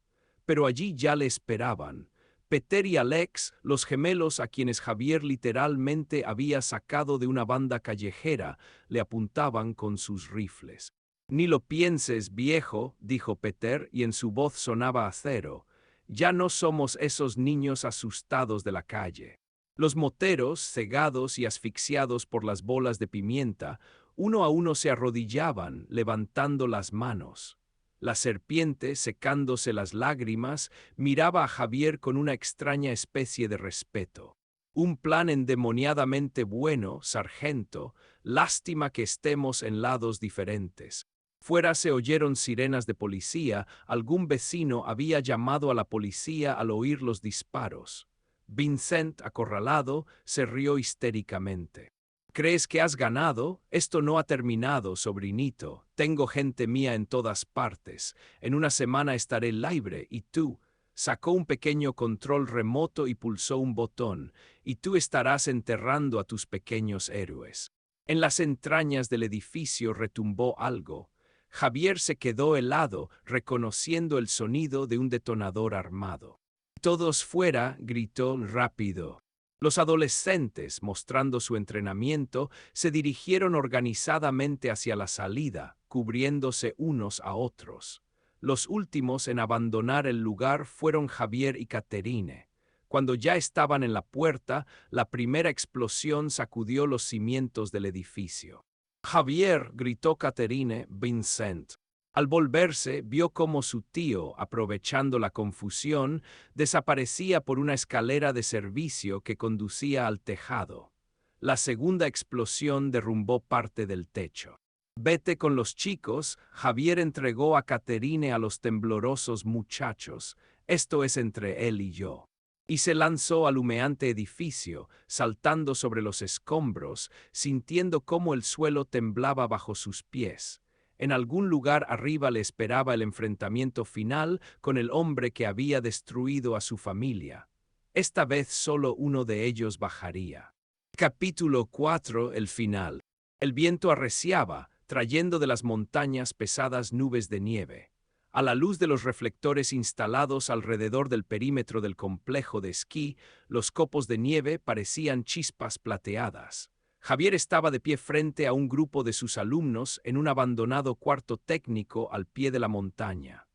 Pero allí ya le esperaban. Peter y Alex, los gemelos a quienes Javier literalmente había sacado de una banda callejera, le apuntaban con sus rifles. «Ni lo pienses, viejo», dijo Peter, y en su voz sonaba acero. «Ya no somos esos niños asustados de la calle». Los moteros, cegados y asfixiados por las bolas de pimienta, uno a uno se arrodillaban, levantando las manos. La serpiente, secándose las lágrimas, miraba a Javier con una extraña especie de respeto. «Un plan endemoniadamente bueno, sargento. Lástima que estemos en lados diferentes». Fuera se oyeron sirenas de policía. Algún vecino había llamado a la policía al oír los disparos. Vincent, acorralado, se rió histéricamente. «¿Crees que has ganado? Esto no ha terminado, sobrinito. Tengo gente mía en todas partes. En una semana estaré libre y tú». Sacó un pequeño control remoto y pulsó un botón, «y tú estarás enterrando a tus pequeños héroes». En las entrañas del edificio retumbó algo. Javier se quedó helado, reconociendo el sonido de un detonador armado. «Todos fuera», gritó rápido. Los adolescentes, mostrando su entrenamiento, se dirigieron organizadamente hacia la salida, cubriéndose unos a otros. Los últimos en abandonar el lugar fueron Javier y Caterine. Cuando ya estaban en la puerta, la primera explosión sacudió los cimientos del edificio. «Javier», gritó Caterine. «Vincent». Al volverse, vio cómo su tío, aprovechando la confusión, desaparecía por una escalera de servicio que conducía al tejado. La segunda explosión derrumbó parte del techo. «Vete con los chicos», Javier entregó a Caterine a los temblorosos muchachos. «Esto es entre él y yo». Y se lanzó al humeante edificio, saltando sobre los escombros, sintiendo cómo el suelo temblaba bajo sus pies. En algún lugar arriba le esperaba el enfrentamiento final con el hombre que había destruido a su familia. Esta vez solo uno de ellos bajaría. Capítulo 4. El final. El viento arreciaba, trayendo de las montañas pesadas nubes de nieve. A la luz de los reflectores instalados alrededor del perímetro del complejo de esquí, los copos de nieve parecían chispas plateadas. Javier estaba de pie frente a un grupo de sus alumnos en un abandonado cuarto técnico al pie de la montaña.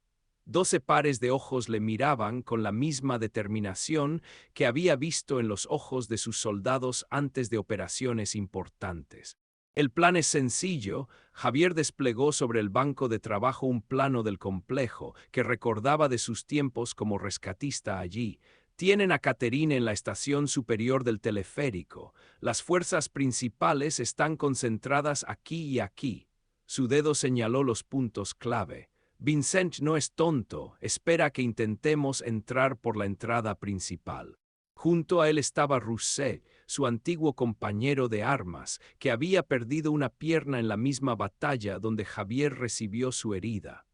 12 pares de ojos le miraban con la misma determinación que había visto en los ojos de sus soldados antes de operaciones importantes. El plan es sencillo. Javier desplegó sobre el banco de trabajo un plano del complejo que recordaba de sus tiempos como rescatista allí. Tienen a Caterine en la estación superior del teleférico. Las fuerzas principales están concentradas aquí y aquí. Su dedo señaló los puntos clave. Vincent no es tonto, espera que intentemos entrar por la entrada principal. Junto a él estaba Rousset, su antiguo compañero de armas, que había perdido una pierna en la misma batalla donde Javier recibió su herida.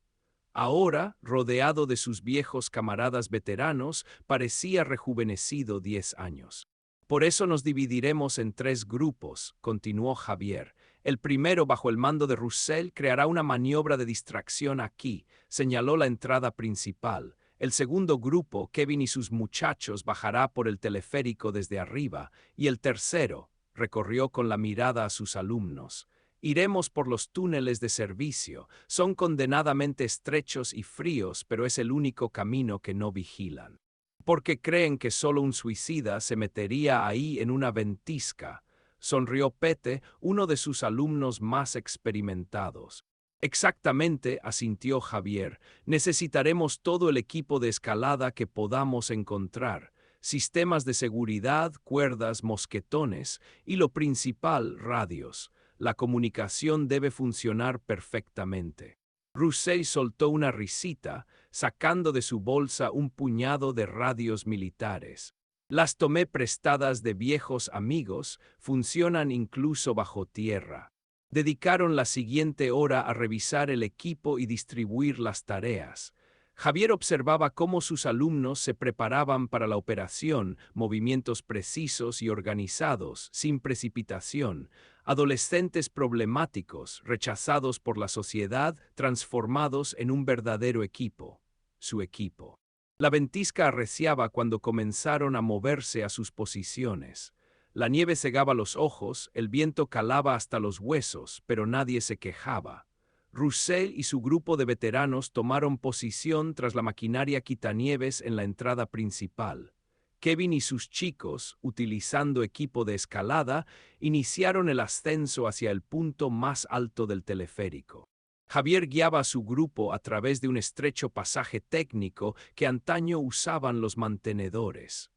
Ahora, rodeado de sus viejos camaradas veteranos, parecía rejuvenecido 10 años. «Por eso nos dividiremos en 3 grupos», continuó Javier. «El primero, bajo el mando de Roussel, creará una maniobra de distracción aquí», señaló la entrada principal. «El segundo grupo, Kevin y sus muchachos, bajará por el teleférico desde arriba. Y el tercero», recorrió con la mirada a sus alumnos, «iremos por los túneles de servicio. Son condenadamente estrechos y fríos, pero es el único camino que no vigilan. Porque creen que solo un suicida se metería ahí en una ventisca», sonrió Pete, uno de sus alumnos más experimentados. «Exactamente», asintió Javier. «Necesitaremos todo el equipo de escalada que podamos encontrar. Sistemas de seguridad, cuerdas, mosquetones y lo principal, radios. La comunicación debe funcionar perfectamente». Rousset soltó una risita, sacando de su bolsa un puñado de radios militares. «Las tomé prestadas de viejos amigos, funcionan incluso bajo tierra». Dedicaron la siguiente hora a revisar el equipo y distribuir las tareas. Javier observaba cómo sus alumnos se preparaban para la operación, movimientos precisos y organizados, sin precipitación. Adolescentes problemáticos, rechazados por la sociedad, transformados en un verdadero equipo. Su equipo. La ventisca arreciaba cuando comenzaron a moverse a sus posiciones. La nieve cegaba los ojos, el viento calaba hasta los huesos, pero nadie se quejaba. Rousset y su grupo de veteranos tomaron posición tras la maquinaria quitanieves en la entrada principal. Kevin y sus chicos, utilizando equipo de escalada, iniciaron el ascenso hacia el punto más alto del teleférico. Javier guiaba a su grupo a través de un estrecho pasaje técnico que antaño usaban los mantenedores.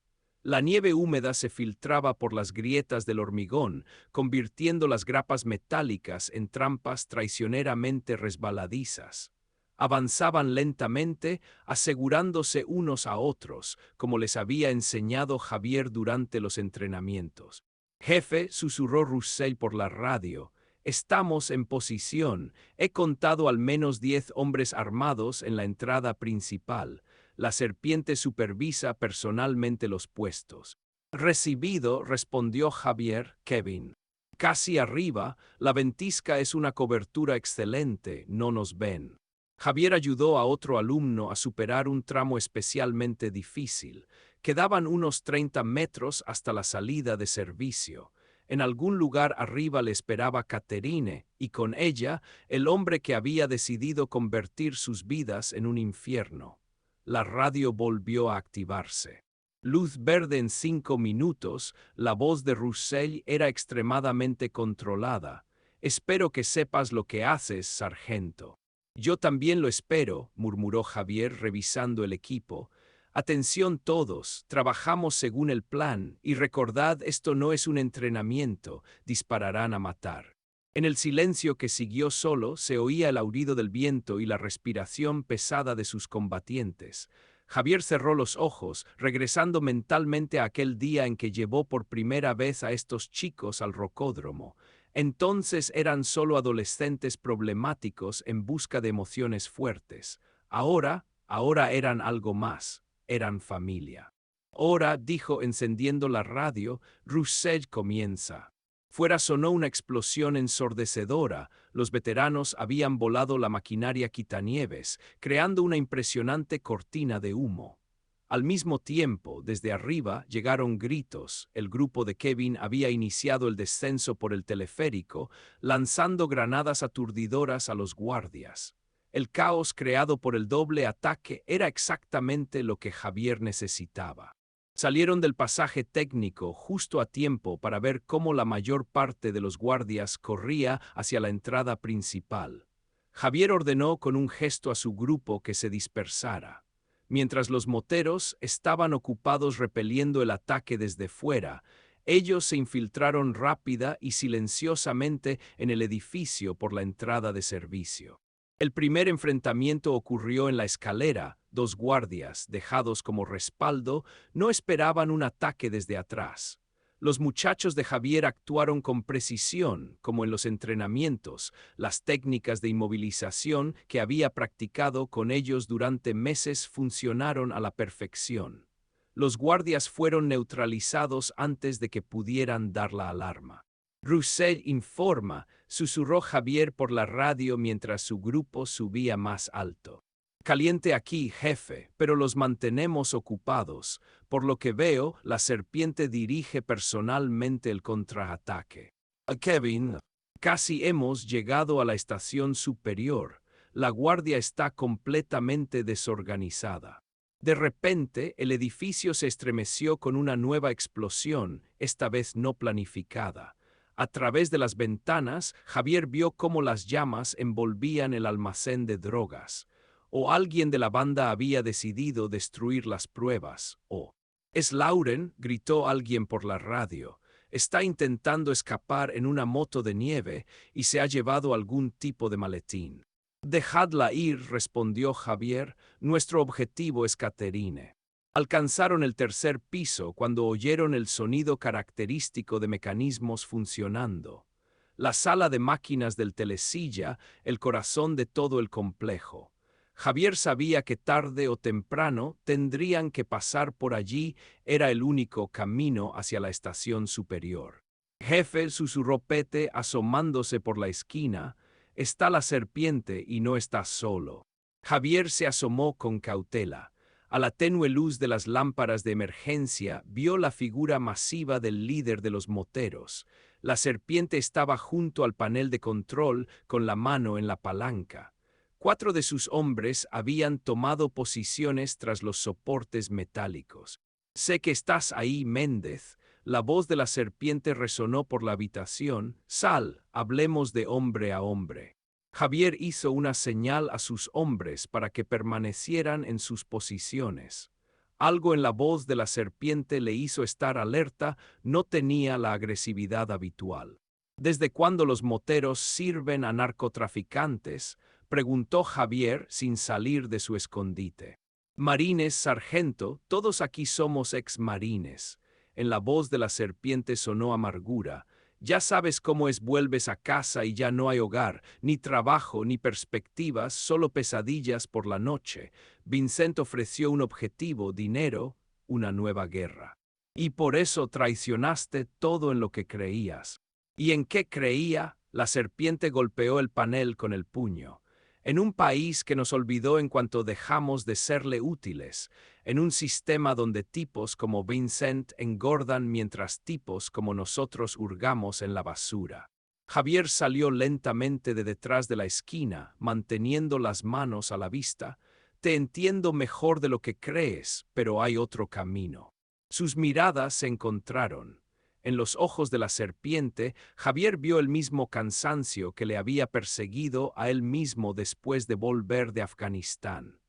La nieve húmeda se filtraba por las grietas del hormigón, convirtiendo las grapas metálicas en trampas traicioneramente resbaladizas. Avanzaban lentamente, asegurándose unos a otros, como les había enseñado Javier durante los entrenamientos. «Jefe», susurró Rousset por la radio, «estamos en posición. He contado al menos 10 hombres armados en la entrada principal. La serpiente supervisa personalmente los puestos». «Recibido», respondió Javier. «Kevin». Casi arriba, la ventisca es una cobertura excelente, no nos ven. Javier ayudó a otro alumno a superar un tramo especialmente difícil. Quedaban unos 30 metros hasta la salida de servicio. En algún lugar arriba le esperaba Caterine, y con ella, el hombre que había decidido convertir sus vidas en un infierno. La radio volvió a activarse. Luz verde en 5 minutos, la voz de Roussel era extremadamente controlada. «Espero que sepas lo que haces, sargento». «Yo también lo espero», murmuró Javier revisando el equipo. «Atención todos, trabajamos según el plan, y recordad, esto no es un entrenamiento, dispararán a matar». En el silencio que siguió solo se oía el aullido del viento y la respiración pesada de sus combatientes. Javier cerró los ojos, regresando mentalmente a aquel día en que llevó por primera vez a estos chicos al rocódromo. Entonces eran solo adolescentes problemáticos en busca de emociones fuertes. Ahora eran algo más, eran familia. Ahora, dijo encendiendo la radio, Roussel comienza. Fuera sonó una explosión ensordecedora. Los veteranos habían volado la maquinaria quitanieves, creando una impresionante cortina de humo. Al mismo tiempo, desde arriba, llegaron gritos. El grupo de Kevin había iniciado el descenso por el teleférico, lanzando granadas aturdidoras a los guardias. El caos creado por el doble ataque era exactamente lo que Javier necesitaba. Salieron del pasaje técnico justo a tiempo para ver cómo la mayor parte de los guardias corría hacia la entrada principal. Javier ordenó con un gesto a su grupo que se dispersara. Mientras los moteros estaban ocupados repeliendo el ataque desde fuera, ellos se infiltraron rápida y silenciosamente en el edificio por la entrada de servicio. El primer enfrentamiento ocurrió en la escalera. 2 guardias, dejados como respaldo, no esperaban un ataque desde atrás. Los muchachos de Javier actuaron con precisión, como en los entrenamientos, las técnicas de inmovilización que había practicado con ellos durante meses funcionaron a la perfección. Los guardias fueron neutralizados antes de que pudieran dar la alarma. Roussel informa, susurró Javier por la radio mientras su grupo subía más alto. Caliente aquí, jefe, pero los mantenemos ocupados. Por lo que veo, la serpiente dirige personalmente el contraataque. Kevin, casi hemos llegado a la estación superior. La guardia está completamente desorganizada. De repente, el edificio se estremeció con una nueva explosión, esta vez no planificada. A través de las ventanas, Javier vio cómo las llamas envolvían el almacén de drogas. O alguien de la banda había decidido destruir las pruebas, o... «Es Lauren», gritó alguien por la radio. «Está intentando escapar en una moto de nieve y se ha llevado algún tipo de maletín». «Dejadla ir», respondió Javier. «Nuestro objetivo es Caterine». Alcanzaron el 3er piso cuando oyeron el sonido característico de mecanismos funcionando. La sala de máquinas del telesilla, el corazón de todo el complejo. Javier sabía que tarde o temprano tendrían que pasar por allí, era el único camino hacia la estación superior. «Jefe», susurró Pete asomándose por la esquina, «está la serpiente y no está solo». Javier se asomó con cautela. A la tenue luz de las lámparas de emergencia vio la figura masiva del líder de los moteros. La serpiente estaba junto al panel de control con la mano en la palanca. 4 de sus hombres habían tomado posiciones tras los soportes metálicos. «Sé que estás ahí, Méndez». La voz de la serpiente resonó por la habitación. «Sal, hablemos de hombre a hombre». Javier hizo una señal a sus hombres para que permanecieran en sus posiciones. Algo en la voz de la serpiente le hizo estar alerta, no tenía la agresividad habitual. «¿Desde cuándo los moteros sirven a narcotraficantes?», preguntó Javier sin salir de su escondite. «Marines, sargento, todos aquí somos ex-marines». En la voz de la serpiente sonó amargura. «Ya sabes cómo es, vuelves a casa y ya no hay hogar, ni trabajo, ni perspectivas, solo pesadillas por la noche. Vincent ofreció un objetivo, dinero, una nueva guerra. Y por eso traicionaste todo en lo que creías». ¿Y en qué creía? La serpiente golpeó el panel con el puño. En un país que nos olvidó en cuanto dejamos de serle útiles, en un sistema donde tipos como Vincent engordan mientras tipos como nosotros hurgamos en la basura. Javier salió lentamente de detrás de la esquina, manteniendo las manos a la vista. Te entiendo mejor de lo que crees, pero hay otro camino. Sus miradas se encontraron. En los ojos de la serpiente, Javier vio el mismo cansancio que le había perseguido a él mismo después de volver de Afganistán.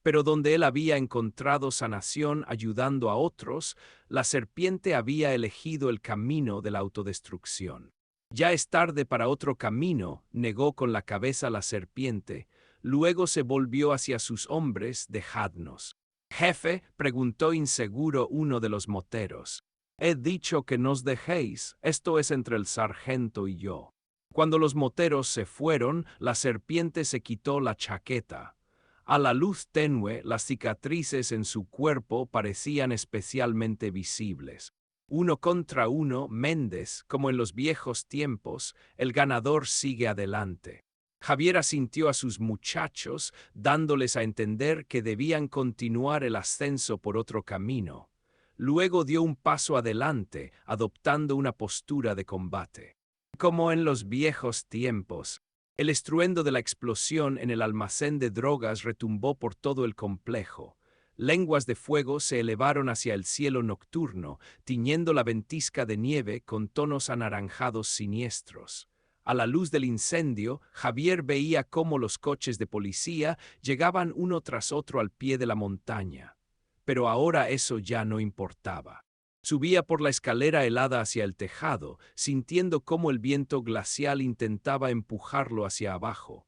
Pero donde él había encontrado sanación ayudando a otros, la serpiente había elegido el camino de la autodestrucción. Ya es tarde para otro camino, negó con la cabeza la serpiente. Luego se volvió hacia sus hombres, dejadnos. Jefe, preguntó inseguro uno de los moteros. He dicho que nos dejéis, esto es entre el sargento y yo. Cuando los moteros se fueron, la serpiente se quitó la chaqueta. A la luz tenue, las cicatrices en su cuerpo parecían especialmente visibles. Uno contra uno, Méndez, como en los viejos tiempos, el ganador sigue adelante. Javier asintió a sus muchachos, dándoles a entender que debían continuar el ascenso por otro camino. Luego dio un paso adelante, adoptando una postura de combate. Como en los viejos tiempos, el estruendo de la explosión en el almacén de drogas retumbó por todo el complejo. Lenguas de fuego se elevaron hacia el cielo nocturno, tiñendo la ventisca de nieve con tonos anaranjados siniestros. A la luz del incendio, Javier veía cómo los coches de policía llegaban uno tras otro al pie de la montaña. Pero ahora eso ya no importaba. Subía por la escalera helada hacia el tejado, sintiendo cómo el viento glacial intentaba empujarlo hacia abajo.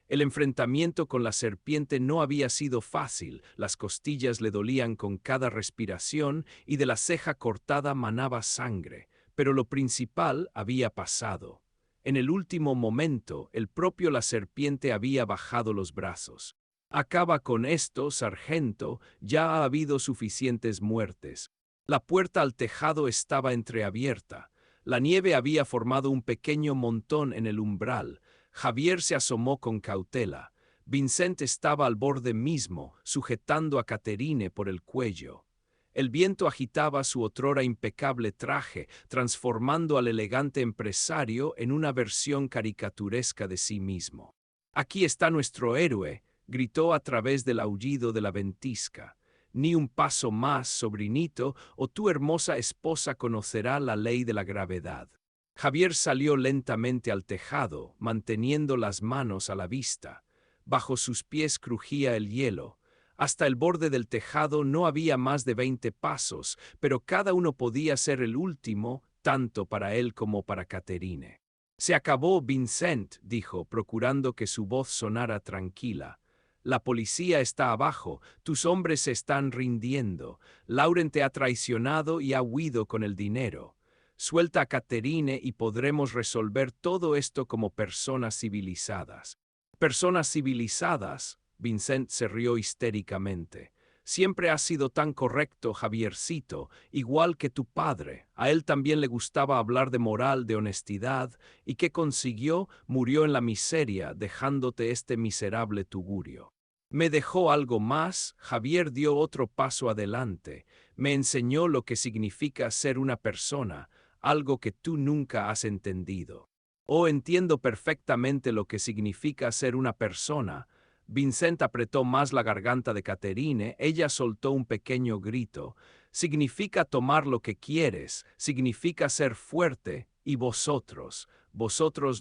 El enfrentamiento con la serpiente no había sido fácil, las costillas le dolían con cada respiración y de la ceja cortada manaba sangre, pero lo principal había pasado. En el último momento, el propio la serpiente había bajado los brazos. Acaba con esto, sargento, ya ha habido suficientes muertes. La puerta al tejado estaba entreabierta. La nieve había formado un pequeño montón en el umbral. Javier se asomó con cautela. Vincent estaba al borde mismo, sujetando a Catherine por el cuello. El viento agitaba su otrora impecable traje, transformando al elegante empresario en una versión caricaturesca de sí mismo. «Aquí está nuestro héroe», gritó a través del aullido de la ventisca. «Ni un paso más, sobrinito, o tu hermosa esposa conocerá la ley de la gravedad». Javier salió lentamente al tejado, manteniendo las manos a la vista. Bajo sus pies crujía el hielo. Hasta el borde del tejado no había más de 20 pasos, pero cada uno podía ser el último, tanto para él como para Catherine. «Se acabó, Vincent», dijo, procurando que su voz sonara tranquila. «La policía está abajo, tus hombres se están rindiendo. Lauren te ha traicionado y ha huido con el dinero. Suelta a Catherine y podremos resolver todo esto como personas civilizadas». «¿Personas civilizadas?», Vincent se rió histéricamente. «Siempre has sido tan correcto, Javiercito, igual que tu padre. A él también le gustaba hablar de moral, de honestidad, y ¿qué consiguió? Murió en la miseria, dejándote este miserable tugurio». «¿Me dejó algo más?» Javier dio otro paso adelante. «Me enseñó lo que significa ser una persona, algo que tú nunca has entendido». «Oh, entiendo perfectamente lo que significa ser una persona». Vincent apretó más la garganta de Catherine, ella soltó un pequeño grito. «Significa tomar lo que quieres, significa ser fuerte, y vosotros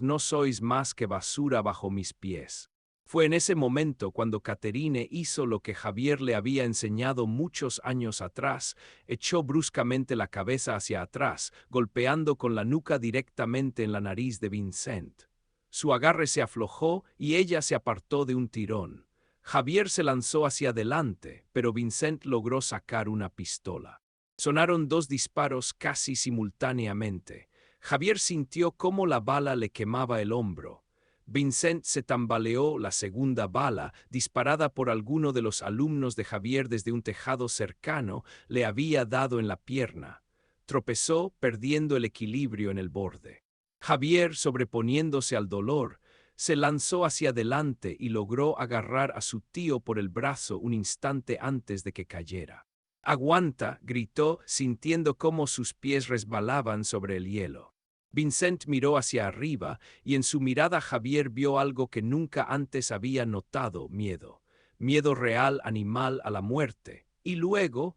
no sois más que basura bajo mis pies». Fue en ese momento cuando Catherine hizo lo que Javier le había enseñado muchos años atrás, echó bruscamente la cabeza hacia atrás, golpeando con la nuca directamente en la nariz de Vincent. Su agarre se aflojó y ella se apartó de un tirón. Javier se lanzó hacia adelante, pero Vincent logró sacar una pistola. Sonaron dos disparos casi simultáneamente. Javier sintió cómo la bala le quemaba el hombro. Vincent se tambaleó. La segunda bala, disparada por alguno de los alumnos de Javier desde un tejado cercano, le había dado en la pierna. Tropezó, perdiendo el equilibrio en el borde. Javier, sobreponiéndose al dolor, se lanzó hacia adelante y logró agarrar a su tío por el brazo un instante antes de que cayera. «¡Aguanta!», gritó, sintiendo cómo sus pies resbalaban sobre el hielo. Vincent miró hacia arriba y en su mirada Javier vio algo que nunca antes había notado: miedo. Miedo real, animal, a la muerte. Y luego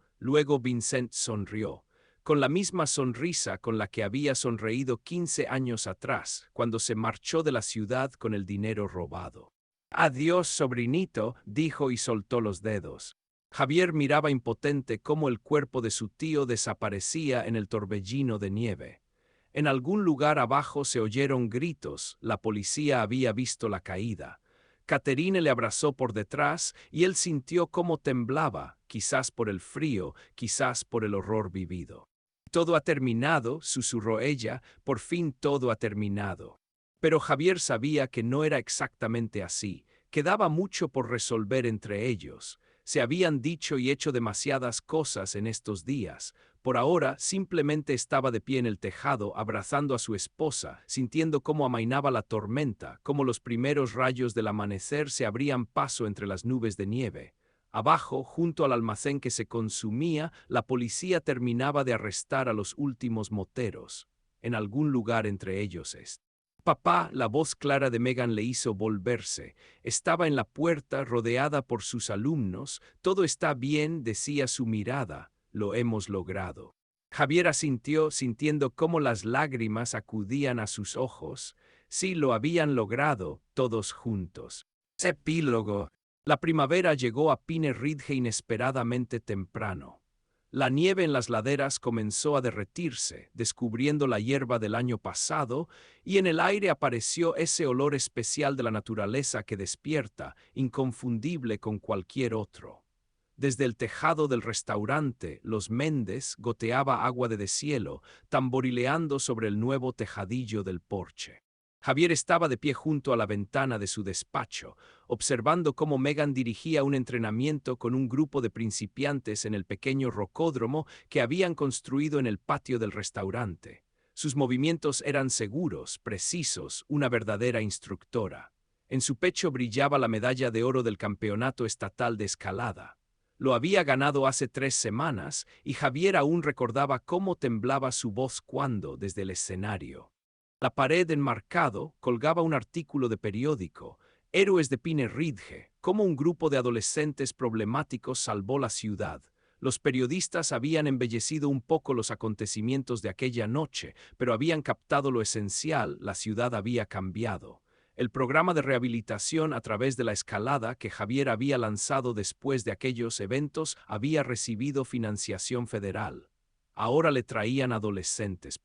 Vincent sonrió, con la misma sonrisa con la que había sonreído 15 años atrás, cuando se marchó de la ciudad con el dinero robado. «Adiós, sobrinito», dijo y soltó los dedos. Javier miraba impotente cómo el cuerpo de su tío desaparecía en el torbellino de nieve. En algún lugar abajo se oyeron gritos. La policía había visto la caída. Catherine le abrazó por detrás y él sintió cómo temblaba, quizás por el frío, quizás por el horror vivido. «Todo ha terminado», susurró ella, «por fin todo ha terminado». Pero Javier sabía que no era exactamente así. Quedaba mucho por resolver entre ellos. Se habían dicho y hecho demasiadas cosas en estos días. Por ahora simplemente estaba de pie en el tejado, abrazando a su esposa, sintiendo cómo amainaba la tormenta, cómo los primeros rayos del amanecer se abrían paso entre las nubes de nieve. Abajo, junto al almacén que se consumía, la policía terminaba de arrestar a los últimos moteros. En algún lugar entre ellos «Papá», la voz clara de Megan le hizo volverse. Estaba en la puerta, rodeada por sus alumnos. «Todo está bien», decía su mirada. «Lo hemos logrado». Javier asintió, sintiendo cómo las lágrimas acudían a sus ojos. Sí, lo habían logrado, todos juntos. Epílogo. La primavera llegó a Pine Ridge inesperadamente temprano. La nieve en las laderas comenzó a derretirse, descubriendo la hierba del año pasado, y en el aire apareció ese olor especial de la naturaleza que despierta, inconfundible con cualquier otro. Desde el tejado del restaurante, Los Méndez goteaba agua de deshielo, tamborileando sobre el nuevo tejadillo del porche. Javier estaba de pie junto a la ventana de su despacho, observando cómo Megan dirigía un entrenamiento con un grupo de principiantes en el pequeño rocódromo que habían construido en el patio del restaurante. Sus movimientos eran seguros, precisos, una verdadera instructora. En su pecho brillaba la medalla de oro del campeonato estatal de escalada. Lo había ganado hace 3 semanas y Javier aún recordaba cómo temblaba su voz cuando, desde el escenario, la pared enmarcado, colgaba un artículo de periódico: «Héroes de Pine Ridge», cómo un grupo de adolescentes problemáticos salvó la ciudad. Los periodistas habían embellecido un poco los acontecimientos de aquella noche, pero habían captado lo esencial: la ciudad había cambiado. El programa de rehabilitación a través de la escalada que Javier había lanzado después de aquellos eventos había recibido financiación federal. Ahora le traían adolescentes.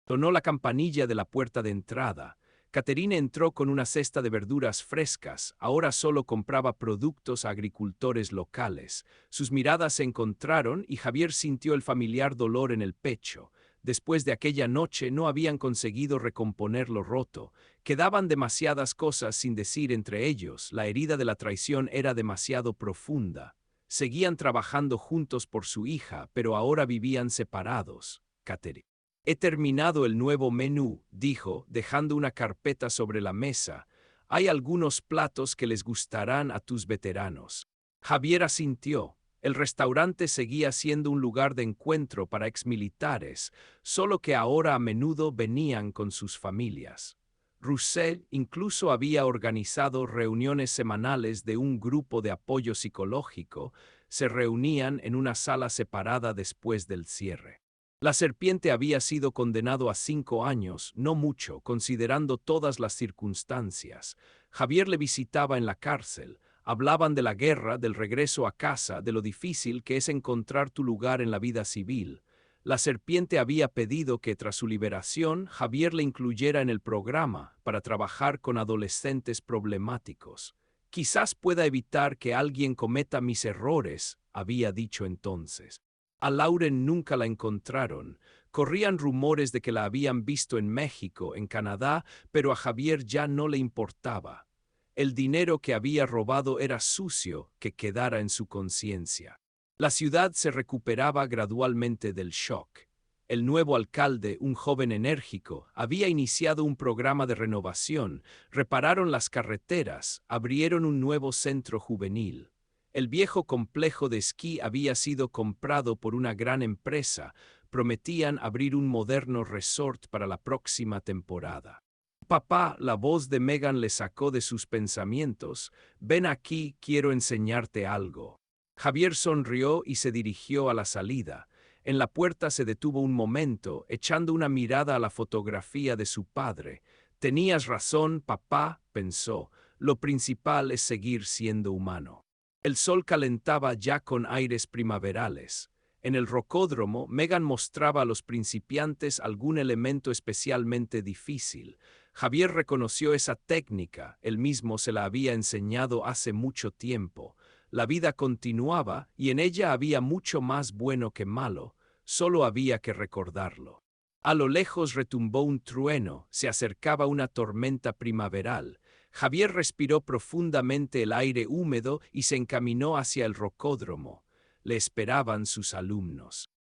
Sonó la campanilla de la puerta de entrada. Catherine entró con una cesta de verduras frescas. Ahora solo compraba productos a agricultores locales. Sus miradas se encontraron y Javier sintió el familiar dolor en el pecho. Después de aquella noche no habían conseguido recomponer lo roto. Quedaban demasiadas cosas sin decir entre ellos. La herida de la traición era demasiado profunda. Seguían trabajando juntos por su hija, pero ahora vivían separados. Catherine: «He terminado el nuevo menú», dijo, dejando una carpeta sobre la mesa. «Hay algunos platos que les gustarán a tus veteranos». Javier asintió. El restaurante seguía siendo un lugar de encuentro para exmilitares, solo que ahora a menudo venían con sus familias. Roussel incluso había organizado reuniones semanales de un grupo de apoyo psicológico. Se reunían en una sala separada después del cierre. La serpiente había sido condenado a 5 años, no mucho, considerando todas las circunstancias. Javier le visitaba en la cárcel. Hablaban de la guerra, del regreso a casa, de lo difícil que es encontrar tu lugar en la vida civil. La serpiente había pedido que, tras su liberación, Javier le incluyera en el programa para trabajar con adolescentes problemáticos. «Quizás pueda evitar que alguien cometa mis errores», había dicho entonces. A Lauren nunca la encontraron. Corrían rumores de que la habían visto en México, en Canadá, pero a Javier ya no le importaba. El dinero que había robado era sucio, que quedara en su conciencia. La ciudad se recuperaba gradualmente del shock. El nuevo alcalde, un joven enérgico, había iniciado un programa de renovación, repararon las carreteras, abrieron un nuevo centro juvenil. El viejo complejo de esquí había sido comprado por una gran empresa. Prometían abrir un moderno resort para la próxima temporada. Papá, la voz de Megan le sacó de sus pensamientos. Ven aquí, quiero enseñarte algo. Javier sonrió y se dirigió a la salida. En la puerta se detuvo un momento, echando una mirada a la fotografía de su padre. Tenías razón, papá, pensó. Lo principal es seguir siendo humano. El sol calentaba ya con aires primaverales. En el rocódromo, Megan mostraba a los principiantes algún elemento especialmente difícil. Javier reconoció esa técnica, él mismo se la había enseñado hace mucho tiempo. La vida continuaba y en ella había mucho más bueno que malo, solo había que recordarlo. A lo lejos retumbó un trueno, se acercaba una tormenta primaveral. Javier respiró profundamente el aire húmedo y se encaminó hacia el rocódromo. Le esperaban sus alumnos.